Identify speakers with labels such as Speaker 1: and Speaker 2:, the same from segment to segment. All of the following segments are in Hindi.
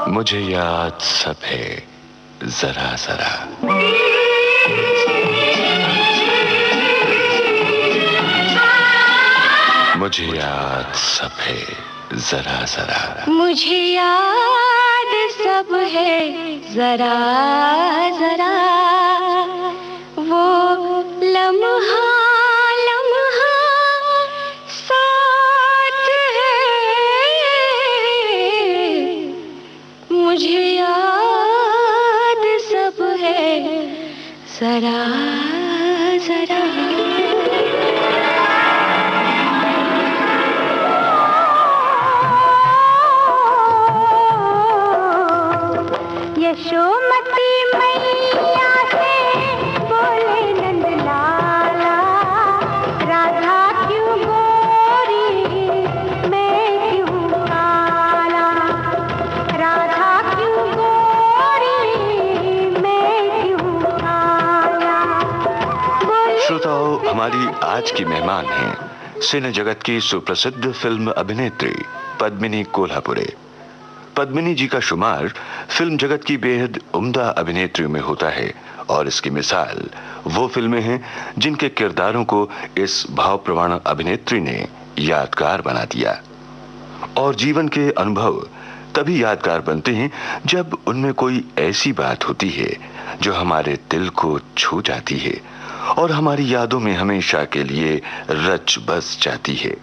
Speaker 1: मुझे याद सब है जरा जरा, मुझे याद सब है जरा जरा,
Speaker 2: मुझे याद सब है जरा जरा, वो लम्हा लम्हा साथ है, मुझे याद सब है जरा जरा। यशोमती मैया से बोले नंद लाला, राधा क्यों गोरी मैं क्यों काला, राधा क्यों गोरी मैं क्यों काला।
Speaker 1: श्रोताओं, हमारी आज की मेहमान हैं सिने जगत की सुप्रसिद्ध फिल्म अभिनेत्री पद्मिनी कोल्हापुरे। पद्मिनी जी का शुमार फिल्म जगत की बेहद उम्दा अभिनेत्रियों में होता है और इसकी मिसाल वो फिल्में हैं जिनके किरदारों को इस भावप्रवण अभिनेत्री ने यादगार बना दिया। और जीवन के अनुभव तभी यादगार बनते हैं जब उनमें कोई ऐसी बात होती है जो हमारे दिल को छू जाती है और हमारी यादों में हमेशा के लिए रच बस जाती है।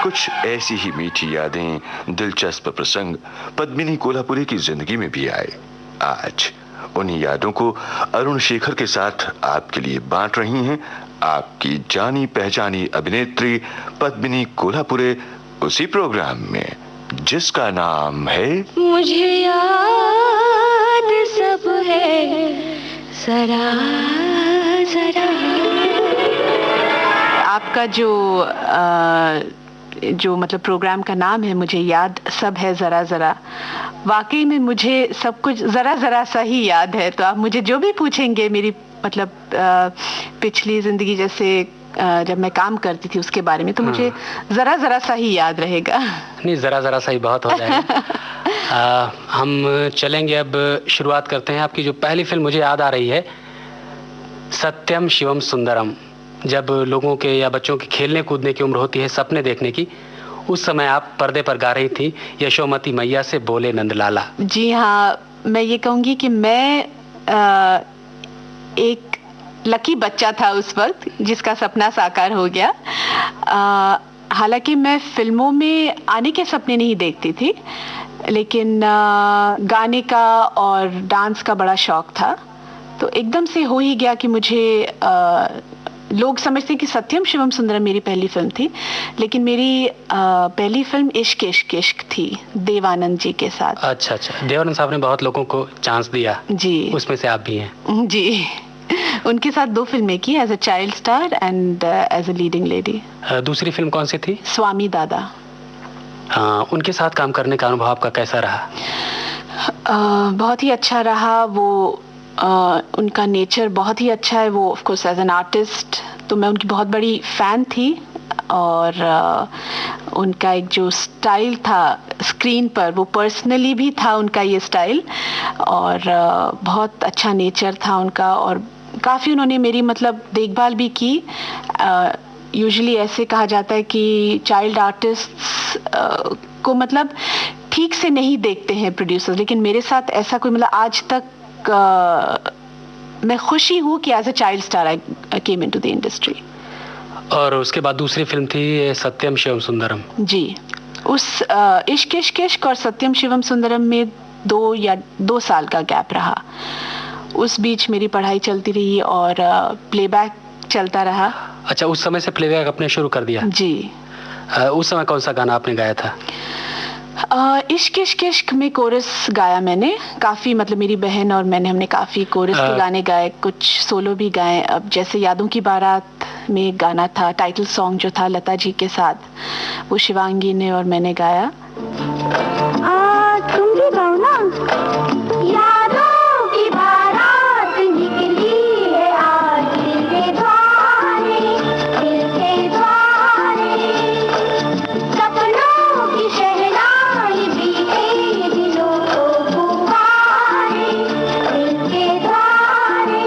Speaker 1: कुछ ऐसी ही मीठी यादें, दिलचस्प प्रसंग पद्मिनी कोल्हापुरे की जिंदगी में भी आए। आज उन्हीं यादों को अरुण शेखर के साथ आपके लिए बांट रही हैं आपकी जानी पहचानी अभिनेत्री पद्मिनी कोल्हापुरे, उसी प्रोग्राम में जिसका नाम है
Speaker 2: मुझे याद सब है जरा जरा।
Speaker 3: आपका जो मतलब प्रोग्राम का नाम है मुझे याद सब है जरा जरा, वाकई में मुझे सब कुछ जरा जरा सा ही याद है। तो आप मुझे जो भी पूछेंगे मेरी मतलब पिछली जिंदगी जैसे जब मैं काम करती थी उसके बारे में, तो मुझे जरा जरा सा ही याद रहेगा।
Speaker 4: नहीं, जरा जरा सा ही बहुत हो जाएगा। हम चलेंगे, अब शुरुआत करते हैं। आपकी जो पहली फिल्म मुझे याद आ रही है सत्यम शिवम सुंदरम। जब लोगों के या बच्चों की खेलने कूदने की उम्र होती है, सपने देखने की, उस समय आप पर्दे पर गा रही थी यशोमती मैया से बोले नंदलाला।
Speaker 3: जी हाँ, मैं ये कहूँगी कि मैं एक लकी बच्चा था उस वक्त जिसका सपना साकार हो गया। हालांकि मैं फिल्मों में आने के सपने नहीं देखती थी, लेकिन गाने का और डांस का बड़ा शौक था। तो एकदम से हो ही गया कि मुझे लोग समझते कि सत्यम शिवम सुंदरम मेरी पहली फिल्म थी, लेकिन मेरी पहली फिल्म इश्क इश्क इश्क थी देवानंद जी के साथ।
Speaker 4: अच्छा अच्छा, देवानंद साहब ने बहुत लोगों को चांस दिया
Speaker 3: जी, उसमें
Speaker 4: से आप भी हैं।
Speaker 3: जी, उनके साथ 2 फिल्में की, as a child star and as a leading lady.
Speaker 4: दूसरी फिल्म कौन सी थी?
Speaker 3: स्वामी दादा।
Speaker 4: उनके साथ काम करने का अनुभव आपका कैसा रहा?
Speaker 3: बहुत ही अच्छा रहा। वो उनका नेचर बहुत ही अच्छा है। वो of course as an artist तो मैं उनकी बहुत बड़ी फैन थी, और उनका एक जो स्टाइल था स्क्रीन पर, वो पर्सनली भी था उनका ये स्टाइल, और बहुत अच्छा नेचर था उनका, और काफ़ी उन्होंने मेरी मतलब देखभाल भी की। यूजुअली ऐसे कहा जाता है कि चाइल्ड आर्टिस्ट्स को मतलब ठीक से नहीं देखते हैं प्रोड्यूसर्स, लेकिन मेरे साथ ऐसा कोई मतलब आज तक मैं खुशी हूँ कि as a child star I came into the industry.
Speaker 4: और उसके बाद दूसरी फिल्म थी सत्यम शिवम सुंदरम।
Speaker 3: जी, उस इश्क इश्क इश्क और सत्यम शिवम सुंदरम में 2 साल का गैप रहा। उस बीच मेरी पढ़ाई चलती रही और प्लेबैक चलता रहा।
Speaker 4: अच्छा, उस समय से प्लेबैक आपने शुरू कर दिया?
Speaker 3: जी।
Speaker 4: उस समय कौन सा गाना आपने गाया था?
Speaker 3: इश्क इश्क इश्क में कोरस गाया मैंने काफ़ी, मतलब मेरी बहन और मैंने हमने काफ़ी कोरस के गाने गाए, कुछ सोलो भी गाए। अब जैसे यादों की बारात में एक गाना था, टाइटल सॉन्ग जो था लता जी के साथ, वो शिवांगी ने और मैंने गाया।
Speaker 2: तुम भी गाओ ना। यादों की बारात निकली है आज दिल के द्वारे, दिल के द्वारे, सपनों की शहनाई बीते दिलों को पुकारे, दिल के द्वारे।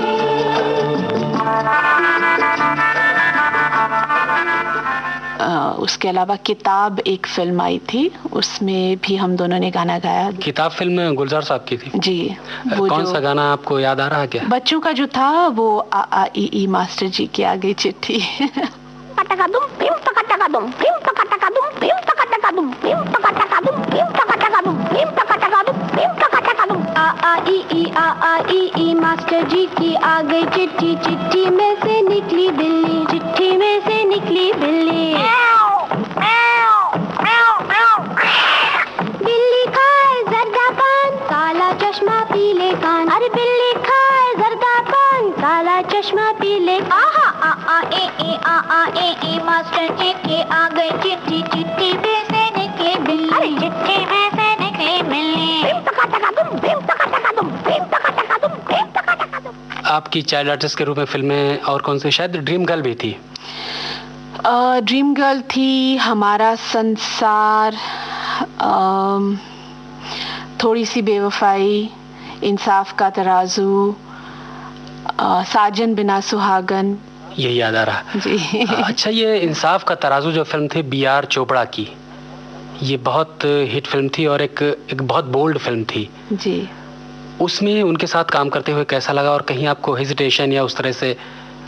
Speaker 3: उसके अलावा किताब एक फिल्म आई थी, उसमें भी हम दोनों ने गाना गाया।
Speaker 4: किताब फिल्म गुलजार साहब की थी?
Speaker 3: जी।
Speaker 4: वो कौन सा गाना आपको याद आ रहा है क्या?
Speaker 3: बच्चों का जो था वो आ ई मास्टर जी की आ गई चिट्ठी।
Speaker 2: मास्टर जी की आ गई चिट्ठी, चिट्ठी में से निकली बिल्ली, चिट्ठी में से निकली बिल्ली। बिल्ली खाए जर्दा पान, काला चश्मा पीले कान। अरे बिल्ली खाए जर्दा पान, काला चश्मा पीले। आहा आ आ ए मास्टर जी की आ गई चिट्ठी, चिट्ठी में से निकली बिल्ली। अरे चिट्ठी में से निकली बिल्ली।
Speaker 4: आपकी चाइल्ड आर्टिस्ट के रूप में फिल्में और कौन सी? शायद ड्रीम गर्ल भी थी।
Speaker 3: ड्रीम गर्ल थी, हमारा संसार, थोड़ी सी बेवफाई, इंसाफ का तराजू, साजन बिना सुहागन।
Speaker 4: ये याद आ रहा
Speaker 3: जी।
Speaker 4: अच्छा, ये इंसाफ का तराजू जो फिल्म थी B.R. चोपड़ा की, ये बहुत हिट फिल्म थी और एक बहुत बोल्ड फिल्म थी
Speaker 3: जी।
Speaker 4: उसमें उनके साथ काम करते हुए कैसा लगा, और कहीं आपको हेजिटेशन या उस तरह से?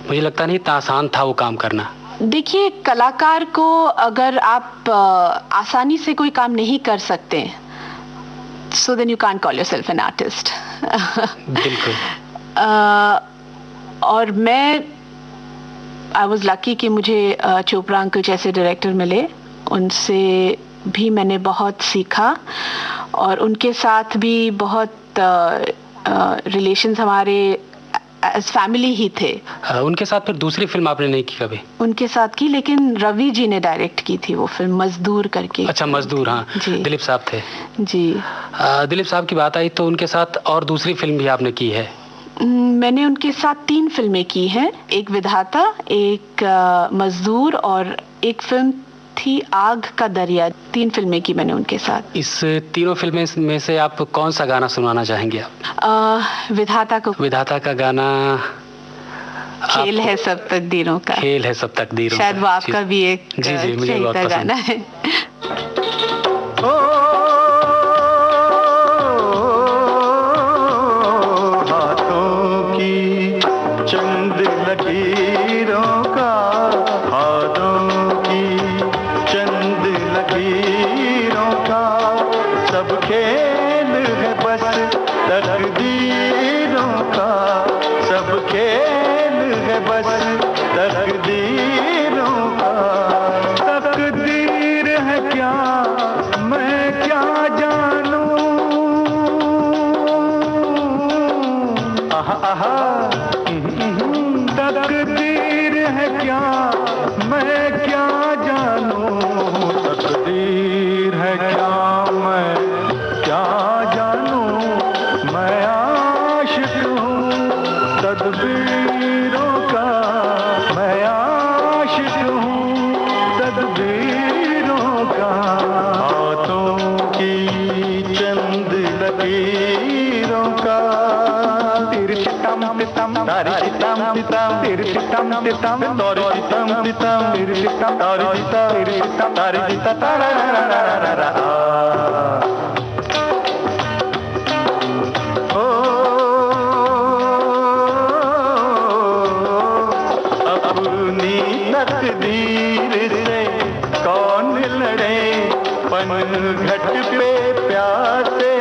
Speaker 4: मुझे लगता नहीं इतना आसान था वो काम करना।
Speaker 3: देखिए, कलाकार को अगर आप आसानी से कोई काम नहीं कर सकते, so then you can't call yourself an artist.
Speaker 4: बिल्कुल।
Speaker 3: और मैं आई वॉज लकी कि मुझे चोपड़ा अंकल जैसे डायरेक्टर मिले, उनसे भी मैंने बहुत सीखा और उनके साथ भी बहुत रिलेशंस हमारे एज फैमिली ही थे।
Speaker 4: उनके साथ फिर दूसरी फिल्म आपने नहीं की कभी?
Speaker 3: उनके साथ की, लेकिन रवि जी ने डायरेक्ट की थी वो फिल्म, मजदूर करके।
Speaker 4: अच्छा, मजदूर, हाँ
Speaker 3: जी।
Speaker 4: दिलीप साहब थे
Speaker 3: जी।
Speaker 4: दिलीप साहब की बात आई तो उनके साथ और दूसरी फिल्म भी आपने की है?
Speaker 3: मैंने उनके साथ 3 फिल्में की हैं, एक विधाता, एक मजदूर और एक फिल्म थी आग का दरिया। 3 फिल्में की मैंने उनके साथ।
Speaker 4: इस तीनों फिल्में में से आप कौन सा गाना सुनाना चाहेंगे आप?
Speaker 3: विधाता को।
Speaker 4: विधाता का गाना
Speaker 3: खेल है सब तकदीरों का।
Speaker 4: खेल है सब तकदीरों का,
Speaker 3: शायद वो आपका भी एक
Speaker 4: जी मुझे बहुत पसंद
Speaker 3: गाना है।
Speaker 5: हाथों की चंद लकीरों का, हाथों की चंद लकीरों का, सब खेल है बस तकदीरों का, सब खेल है बस तकदीरों का। तकदीर है क्या मैं क्या जानूं, आहा आहा। तकदीर है क्या मैं क्या जानूं, तकदीर है क्या मैं क्या जानूं। मैं आशिक हूँ तदबीरों का, मैं आशिक हूँ तदबीरों का। हाथों की चंद लकीरों का, तिरछितम तितम तारितम तितम, तिरछितम तितम तारितम तितम, तिरछितम तारितम तारितम तारारारारा। अपनी तकदीर पनघट पे प्यासे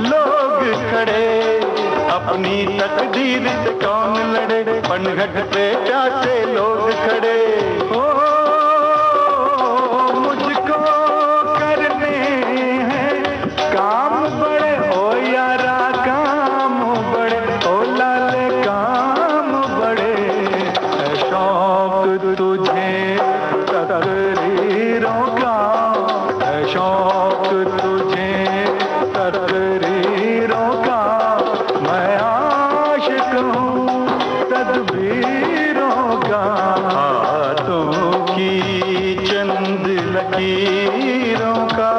Speaker 5: लोग खड़े, अपनी तकदीर से कौन लड़े, पनघट पे प्यासे लोग खड़े। ओ मुझको करने हैं काम बड़े, ओ यारा काम बड़े, ओ लाले काम बड़े। है शौक तुझे तकरीरों का, है शौक तुझे तकरीरों का, मैं आशिक हूँ तदबीरों का, हाथों की चंद लकीरों का।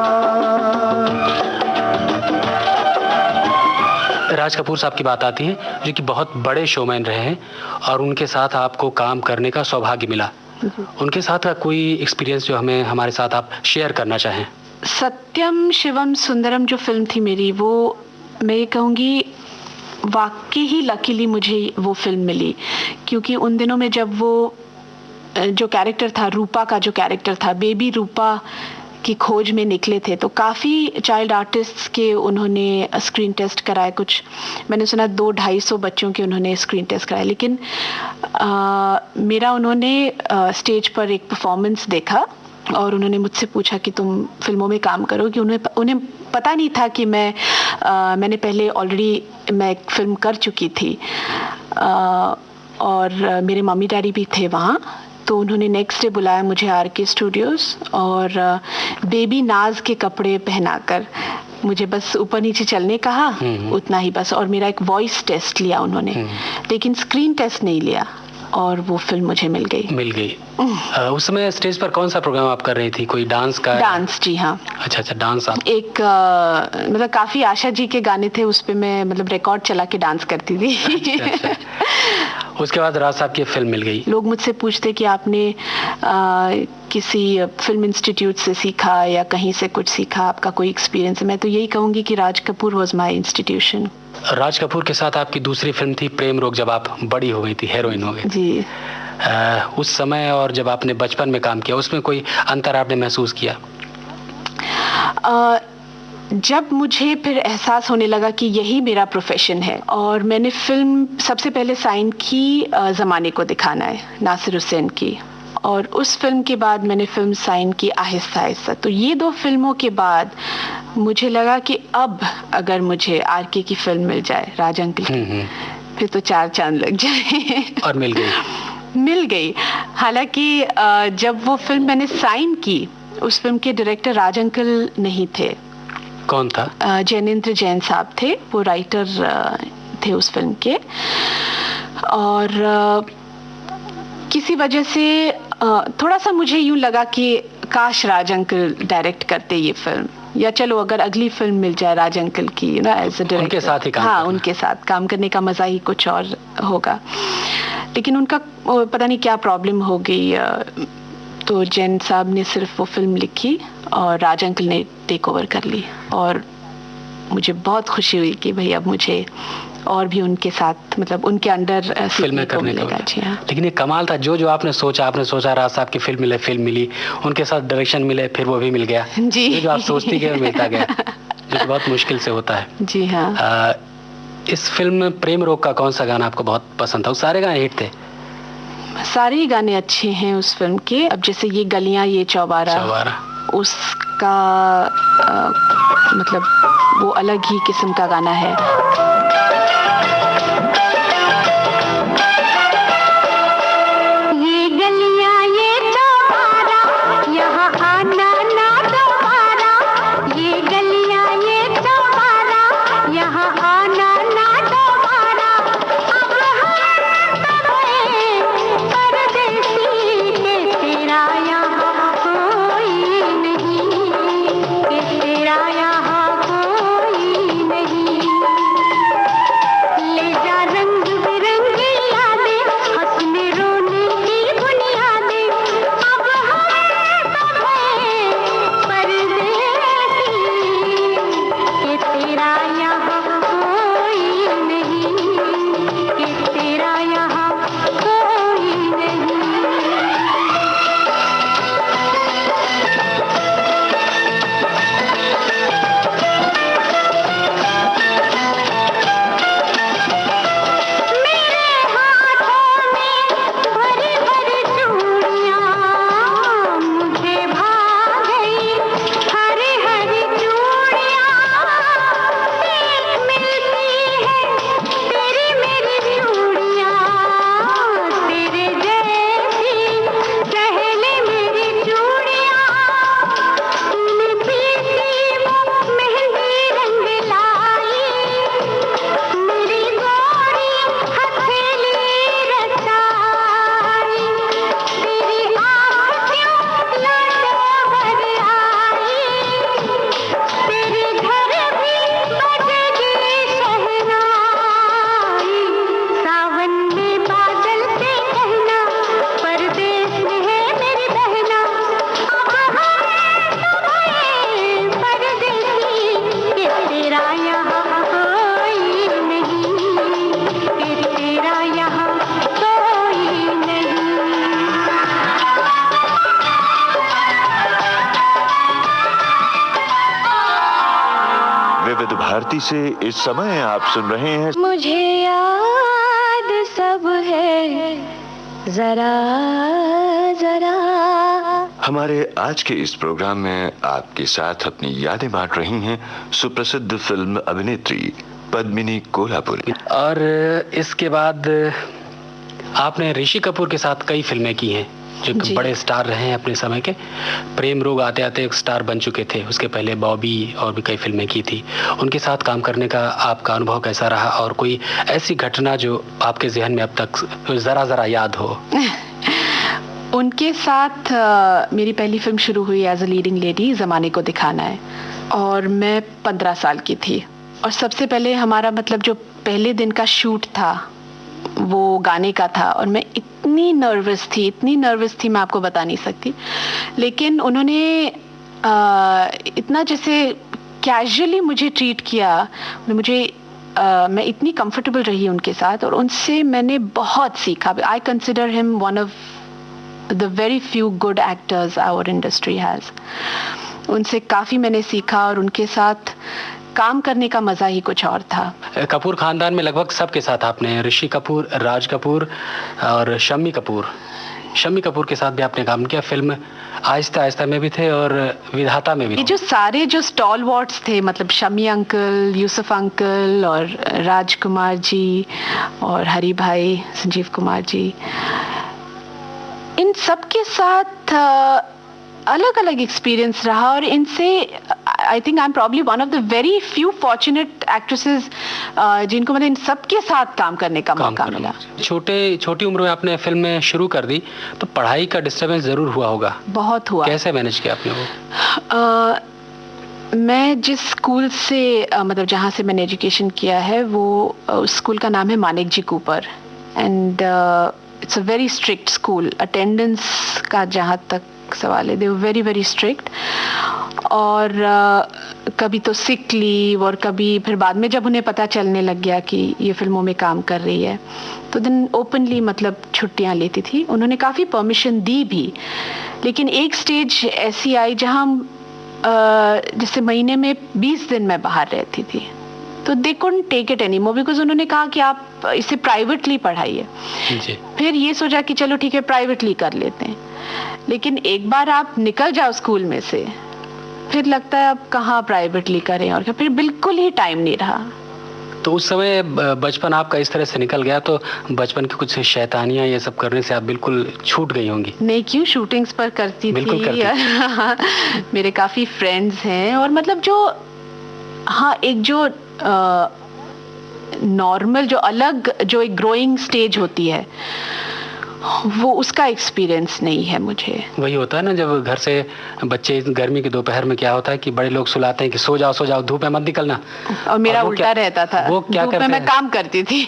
Speaker 4: राज कपूर साहब की बात आती है, जो कि बहुत बड़े शोमैन रहे हैं और उनके साथ आपको काम करने का सौभाग्य मिला। उनके साथ का कोई एक्सपीरियंस जो हमें हमारे साथ आप शेयर करना चाहें?
Speaker 3: सत्यम शिवम सुंदरम जो फिल्म थी मेरी, वो मैं ये कहूँगी वाकई ही लकीली मुझे वो फिल्म मिली, क्योंकि उन दिनों में जब वो जो कैरेक्टर था, रूपा का जो कैरेक्टर था, बेबी रूपा की खोज में निकले थे, तो काफ़ी चाइल्ड आर्टिस्ट्स के उन्होंने स्क्रीन टेस्ट कराए। कुछ मैंने सुना 200-250 बच्चों के उन्होंने स्क्रीन टेस्ट कराए, लेकिन मेरा उन्होंने स्टेज पर एक परफॉर्मेंस देखा और उन्होंने मुझसे पूछा कि तुम फिल्मों में काम करोगी। उन्हें पता नहीं था कि मैंने पहले ऑलरेडी मैं एक फिल्म कर चुकी थी और मेरे मम्मी डैडी भी थे वहाँ। तो उन्होंने नेक्स्ट डे बुलाया मुझे RK स्टूडियोज़ और बेबी नाज के कपड़े पहनाकर मुझे बस ऊपर नीचे चलने कहा, उतना ही बस, और मेरा एक वॉइस टेस्ट लिया उन्होंने, लेकिन स्क्रीन टेस्ट नहीं लिया और वो फिल्म मुझे मिल गई।
Speaker 4: उस समय स्टेज पर कौन सा प्रोग्राम आप कर रही थी? कोई डांस का?
Speaker 3: डांस, जी हाँ।
Speaker 4: अच्छा, डांस। आप एक
Speaker 3: मतलब काफी आशा जी के गाने थे, उस पे मैं मतलब रिकॉर्ड चला के डांस करती थी।
Speaker 4: अच्छा। उसके बाद राज साहब की फिल्म मिल गई।
Speaker 3: लोग मुझसे पूछते कि आपने किसी फिल्म इंस्टीट्यूट से सीखा या कहीं से कुछ सीखा, आपका कोई एक्सपीरियंस है? मैं तो यही कहूँगी कि Raj Kapoor was my institution.
Speaker 4: Raj Kapoor के साथ आपकी दूसरी फिल्म थी प्रेम रोग, जब आप बड़ी हो गई थी, हीरोइन हो गई
Speaker 3: जी।
Speaker 4: उस समय और जब आपने बचपन में काम किया, उसमें कोई अंतर आपने महसूस किया?
Speaker 3: जब मुझे फिर एहसास होने लगा कि यही मेरा प्रोफेशन है, और मैंने फिल्म सबसे पहले साइन की ज़माने को दिखाना है, नासिर हुसैन की, और उस फिल्म के बाद मैंने फिल्म साइन की आहिस्ता आहिस्ता। तो ये 2 फिल्मों के बाद मुझे लगा कि अब अगर मुझे RK की फिल्म मिल जाए, राज अंकल की, फिर तो 4 चांद लग जाए।
Speaker 4: और मिल गई। हालांकि
Speaker 3: जब वो फिल्म मैंने साइन की, उस फिल्म के डायरेक्टर राज अंकल नहीं थे।
Speaker 4: कौन था?
Speaker 3: जैनेंद्र जैन साहब थे, वो राइटर थे उस फिल्म के, और किसी वजह से थोड़ा सा मुझे यूं लगा कि काश राज अंकल डायरेक्ट करते ये फिल्म, या चलो अगर अगली फिल्म मिल जाए राज अंकल की एज अ डायरेक्टर,
Speaker 4: उनके साथ ही काम
Speaker 3: हाँ, उनके साथ काम करने का मजा ही कुछ और होगा। लेकिन उनका पता नहीं क्या प्रॉब्लम हो गई, तो जैन साहब ने सिर्फ वो फिल्म लिखी और राज अंकल ने टेक ओवर कर ली, और मुझे बहुत खुशी हुई कि भाई अब मुझे और भी उनके साथ, मतलब उनके अंडर
Speaker 4: फिल्में करने को मिलेगा। जी हाँ। लेकिन ये कमाल था, जो आपने सोचा राज साहब की फिल्म मिली, उनके साथ डायरेक्शन मिले, फिर वो भी मिल गया जी। जो आप सोचती गए मिलता गया, जो बहुत मुश्किल से होता है।
Speaker 3: जी हाँ।
Speaker 4: इस फिल्म में प्रेम रोग का कौन सा गाना आपको बहुत पसंद था? सारे गाने हिट थे?
Speaker 3: सारे ही गाने अच्छे हैं उस फिल्म के। अब जैसे ये गलियां ये चौबारा, उसका मतलब वो अलग ही किस्म का गाना है।
Speaker 2: ये गलियां ये चौबारा, यहाँ आना ना दोबारा, ये गलियां ये चौबारा, यहाँ आना ना दोबारा। अब परदेसी के तेरा यहाँ कोई नहीं, के तेरा यहाँ कोई नहीं।
Speaker 1: विविध भारती से इस समय आप सुन रहे हैं
Speaker 2: मुझे याद सब है जरा जरा।
Speaker 1: हमारे आज के इस प्रोग्राम में आपके साथ अपनी यादें बांट रही हैं सुप्रसिद्ध फिल्म अभिनेत्री पद्मिनी कोल्हापुरी।
Speaker 4: और इसके बाद आपने ऋषि कपूर के साथ कई फिल्में की हैं जो बड़े स्टार रहे हैं अपने समय के। प्रेम रोग आते आते एक स्टार बन चुके थे, उसके पहले बॉबी और भी कई फिल्में की थी। उनके साथ काम करने का आपका अनुभव कैसा रहा, और कोई ऐसी घटना जो आपके जहन में अब तक जरा जरा याद हो?
Speaker 3: उनके साथ मेरी पहली फिल्म शुरू हुई एज अ लीडिंग लेडी, ज़माने को दिखाना है, और मैं 15 साल की थी। और सबसे पहले हमारा मतलब जो पहले दिन का शूट था वो गाने का था, और मैं इतनी नर्वस थी मैं आपको बता नहीं सकती। लेकिन उन्होंने इतना जैसे कैजुअली मुझे ट्रीट किया, मैं इतनी कंफर्टेबल रही उनके साथ, और उनसे मैंने बहुत सीखा। I consider him one of the very few good actors our industry has. उनसे काफ़ी मैंने सीखा, और उनके साथ काम करने का मजा ही कुछ और था।
Speaker 4: कपूर खानदान में लगभग सबके साथ आपने, ऋषि कपूर, राज कपूर और शम्मी कपूर के साथ भी आपने काम किया। फिल्म आहिस्ता आहिस्ता में भी थे और विधाता में भी।
Speaker 3: ये जो सारे जो स्टॉलवर्ड्स थे, मतलब शम्मी अंकल, यूसुफ अंकल और राजकुमार जी और हरी भाई, संजीव कुमार जी, इन सब के साथ अलग अलग एक्सपीरियंस रहा। और इनसे I think I am probably one of the very few fortunate actresses जिनको मतलब इन सब के साथ काम करने का मौका मिला।
Speaker 4: छोटी उम्र में आपने फिल्म में शुरू कर दी, तो पढ़ाई का डिस्टर्बेंस जरूर हुआ होगा?
Speaker 3: बहुत हुआ।
Speaker 4: कैसे मैनेज किया आपने वो?
Speaker 3: मैं जिस स्कूल से मतलब जहाँ से मैंने एजुकेशन किया है, वो उस स्कूल का नाम है Maneckji Cooper, and it's a very strict school. Attendance का जहाँ तक सवाल है, they were very very strict. और कभी तो सिक लीव, और कभी फिर बाद में जब उन्हें पता चलने लग गया कि ये फिल्मों में काम कर रही है, तो दिन ओपनली मतलब छुट्टियां लेती थी। उन्होंने काफ़ी परमिशन दी भी, लेकिन एक स्टेज ऐसी आई जहां जैसे महीने में 20 दिन मैं बाहर रहती थी, तो they couldn't take it any more, because उन्होंने कहा कि आप इसे प्राइवेटली पढ़ाइए। फिर ये सोचा कि चलो ठीक है, प्राइवेटली कर लेते हैं। लेकिन एक बार आप निकल जाओ स्कूल में से, फिर लगता है अब कहाँ प्राइवेटली करें, और फिर बिल्कुल ही टाइम नहीं रहा।
Speaker 4: तो उस समय बचपन आपका इस तरह से निकल गया, तो बचपन की कुछ शैतानियां ये सब करने से आप बिल्कुल छूट गई होंगी?
Speaker 3: नहीं, क्यों, शूटिंग्स पर करती थी। मेरे काफी फ्रेंड्स हैं, और मतलब जो एक जो नॉर्मल जो अलग जो एक ग्रोइंग स्टेज होती है, वो उसका एक्सपीरियंस नहीं है मुझे।
Speaker 4: वही होता है ना, जब घर से बच्चे गर्मी के दोपहर में क्या होता है कि बड़े लोग सुलाते हैं कि सो जाओ धूप में मत निकलना,
Speaker 3: और मेरा उल्टा रहता था।
Speaker 4: वो क्या करते हैं?
Speaker 3: मैं काम करती थी।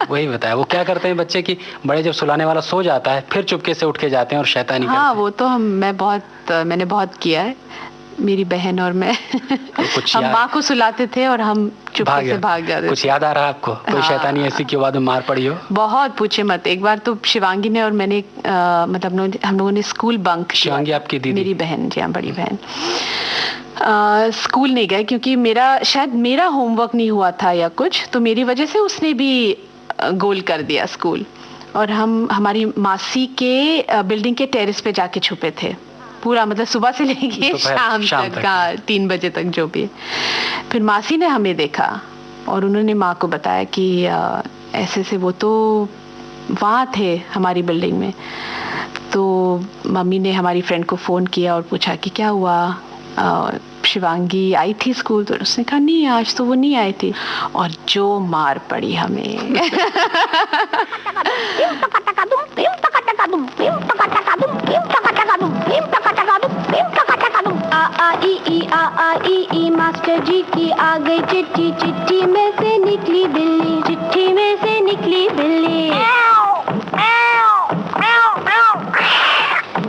Speaker 4: वही बताया, वो क्या करते हैं बच्चे की बड़े जब सुलाने वाला सो जाता है, फिर चुपके से उठ के जाते हैं और शैतानी करते हैं।
Speaker 3: हाँ, वो तो मैंने बहुत किया है, मेरी बहन और मैं। हम माँ को सुलाते थे और हम चुपके से भाग जाते थे।
Speaker 4: कुछ याद आ रहा है आपको? कोई शैतानी ऐसी कि बाद में मार पड़ी हो?
Speaker 3: बहुत, पूछे मत। एक बार तो शिवांगी ने और मैंने मतलब हम लोगों ने स्कूल बंक।
Speaker 4: शिवांगी आपकी दीदी?
Speaker 3: मेरी बहन जी, हाँ, बड़ी बहन। स्कूल नहीं गए क्योंकि शायद मेरा होमवर्क नहीं हुआ था या कुछ, तो मेरी वजह से उसने भी गोल कर दिया स्कूल। और हम हमारी मासी के बिल्डिंग के टेरेस पे जाके छुपे थे पूरा, मतलब सुबह से लेके शाम तक 3 बजे तक जो भी। फिर मासी ने हमें देखा और उन्होंने माँ को बताया कि ऐसे से वो तो वहाँ थे हमारी बिल्डिंग में। तो मम्मी ने हमारी फ्रेंड को फ़ोन किया और पूछा कि क्या हुआ, शिवांगी आई थी स्कूल? तो उसने कहा नहीं, आज तो वो नहीं आई थी। और जो मार पड़ी हमें।
Speaker 2: आ मास्टर जी की आ गई चिट्ठी, चिट्ठी में से निकली बिल्ली, चिट्ठी में से निकली बिल्ली।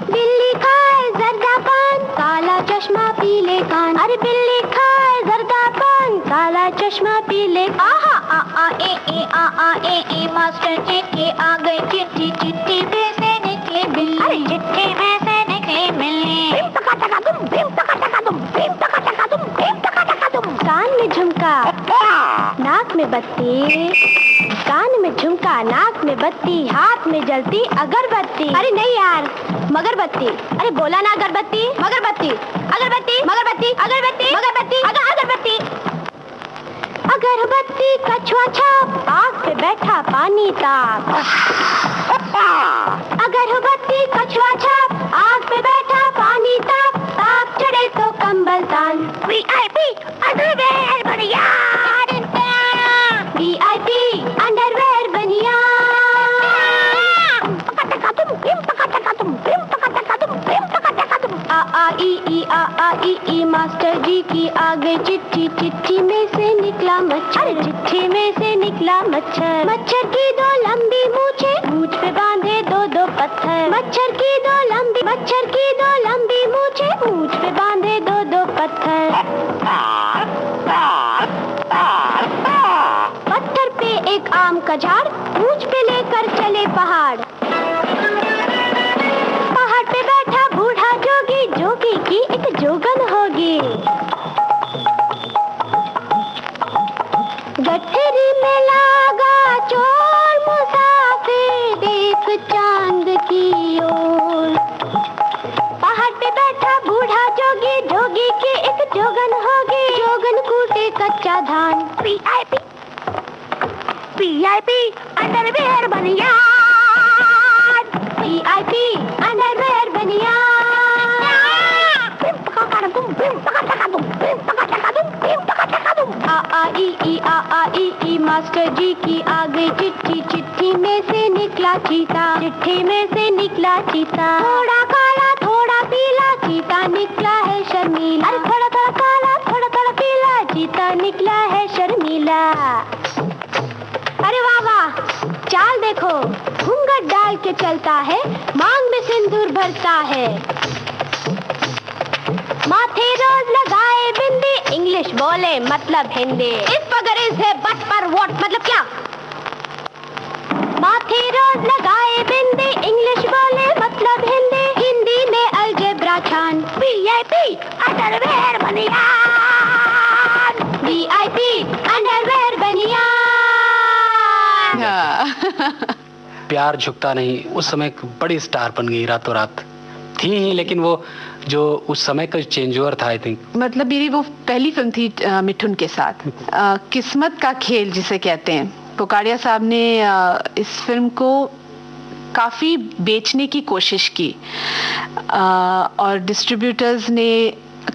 Speaker 2: बिल्ली खाए जर्दा पान, काला चश्मा पीले कान। अरे बिल्ली खाए जर्दा पान, काला चश्मा पीले। आहा आ ए मास्टर जी की आ गई चिट्ठी, चिट्ठी में से निकली बिल्ली, चिट्ठी में से निकली बिल्ली। कान में बत्ती, कान में झुमका, नाक में बत्ती, हाथ में जलती अगरबत्ती। अरे नहीं यार, मगरबत्ती। अरे बोला ना अगरबत्ती, मगरबत्ती, अगरबत्ती, मगरबत्ती, अगरबत्ती, मगरबत्ती, अगरबत्ती। अगरबत्ती कछुआ छाप, आग पे बैठा पानी ताप। अगरबत्ती कछुआ छाप, आग पे बैठा पानी ताप, ताप चढ़े तो कंबल तान। VIP अंडरवेयर बनियान, VIP अंडरवेयर बनियान। आ मास्टर जी की आ गई चिट्ठी, चिट्ठी में से निकला मच्छर, चिट्ठी में से निकला मच्छर। मच्छर की दो लंबी मूछे, मूछ पे बांधे दो दो पत्थर। मच्छर की दो लंबी मूछे, मूछ पे बांधे दो दो पत्थर। पत्थर पे एक आम का झाड़, मूछ पे लेकर चले पहाड़। पहाड़ पे बैठा बूढ़ा जोगी, जोगी की एक जोगन होगी। गठरी में लागा चोर मुसाफिर, देख चांद की ओर। पहाड़ पे बैठा बूढ़ा जोगी, जोगी की एक जोगन होगी। जोगन कूटे कच्चा धान। VIP अंडरवेयर बनियान, VIP अंडरवेयर बनियान। आ मास्टर जी की आ गई चिट्ठी, चिट्ठी में से निकला चीता, चिट्ठी में से निकला चीता। थोड़ा काला थोड़ा पीला, चीता निकला है शर्मीला। अरे थोड़ा थोड़ा काला थोड़ा थोड़ा पीला, चीता निकला है शर्मीला। अरे वाह वाह, चाल देखो, घूंघट डाल के चलता है, मांग में सिंदूर भरता है। माथे रोज लगाए बिंदी, इंग्लिश बोले मतलब हिंदी। इस पगर इस है बट पर वॉट मतलब क्या? माथे रोज लगाए बिंदी, इंग्लिश बोले मतलब हिंदी। हिंदी में अलजेब्रा छान। VIP अंडरवेयर बनियान, VIP अंडरवेयर बनियान।
Speaker 4: प्यार झुकता नहीं उस समय एक बड़ी स्टार बन गई रातों रात। थी ही, लेकिन वो जो उस समय का चेंज ओवर था, आई थिंक।
Speaker 3: मतलब मेरी वो पहली फिल्म थी मिठुन के साथ। किस्मत का खेल जिसे कहते हैं। पोकाड़िया साहब ने इस फिल्म को काफ़ी बेचने की कोशिश की और डिस्ट्रीब्यूटर्स ने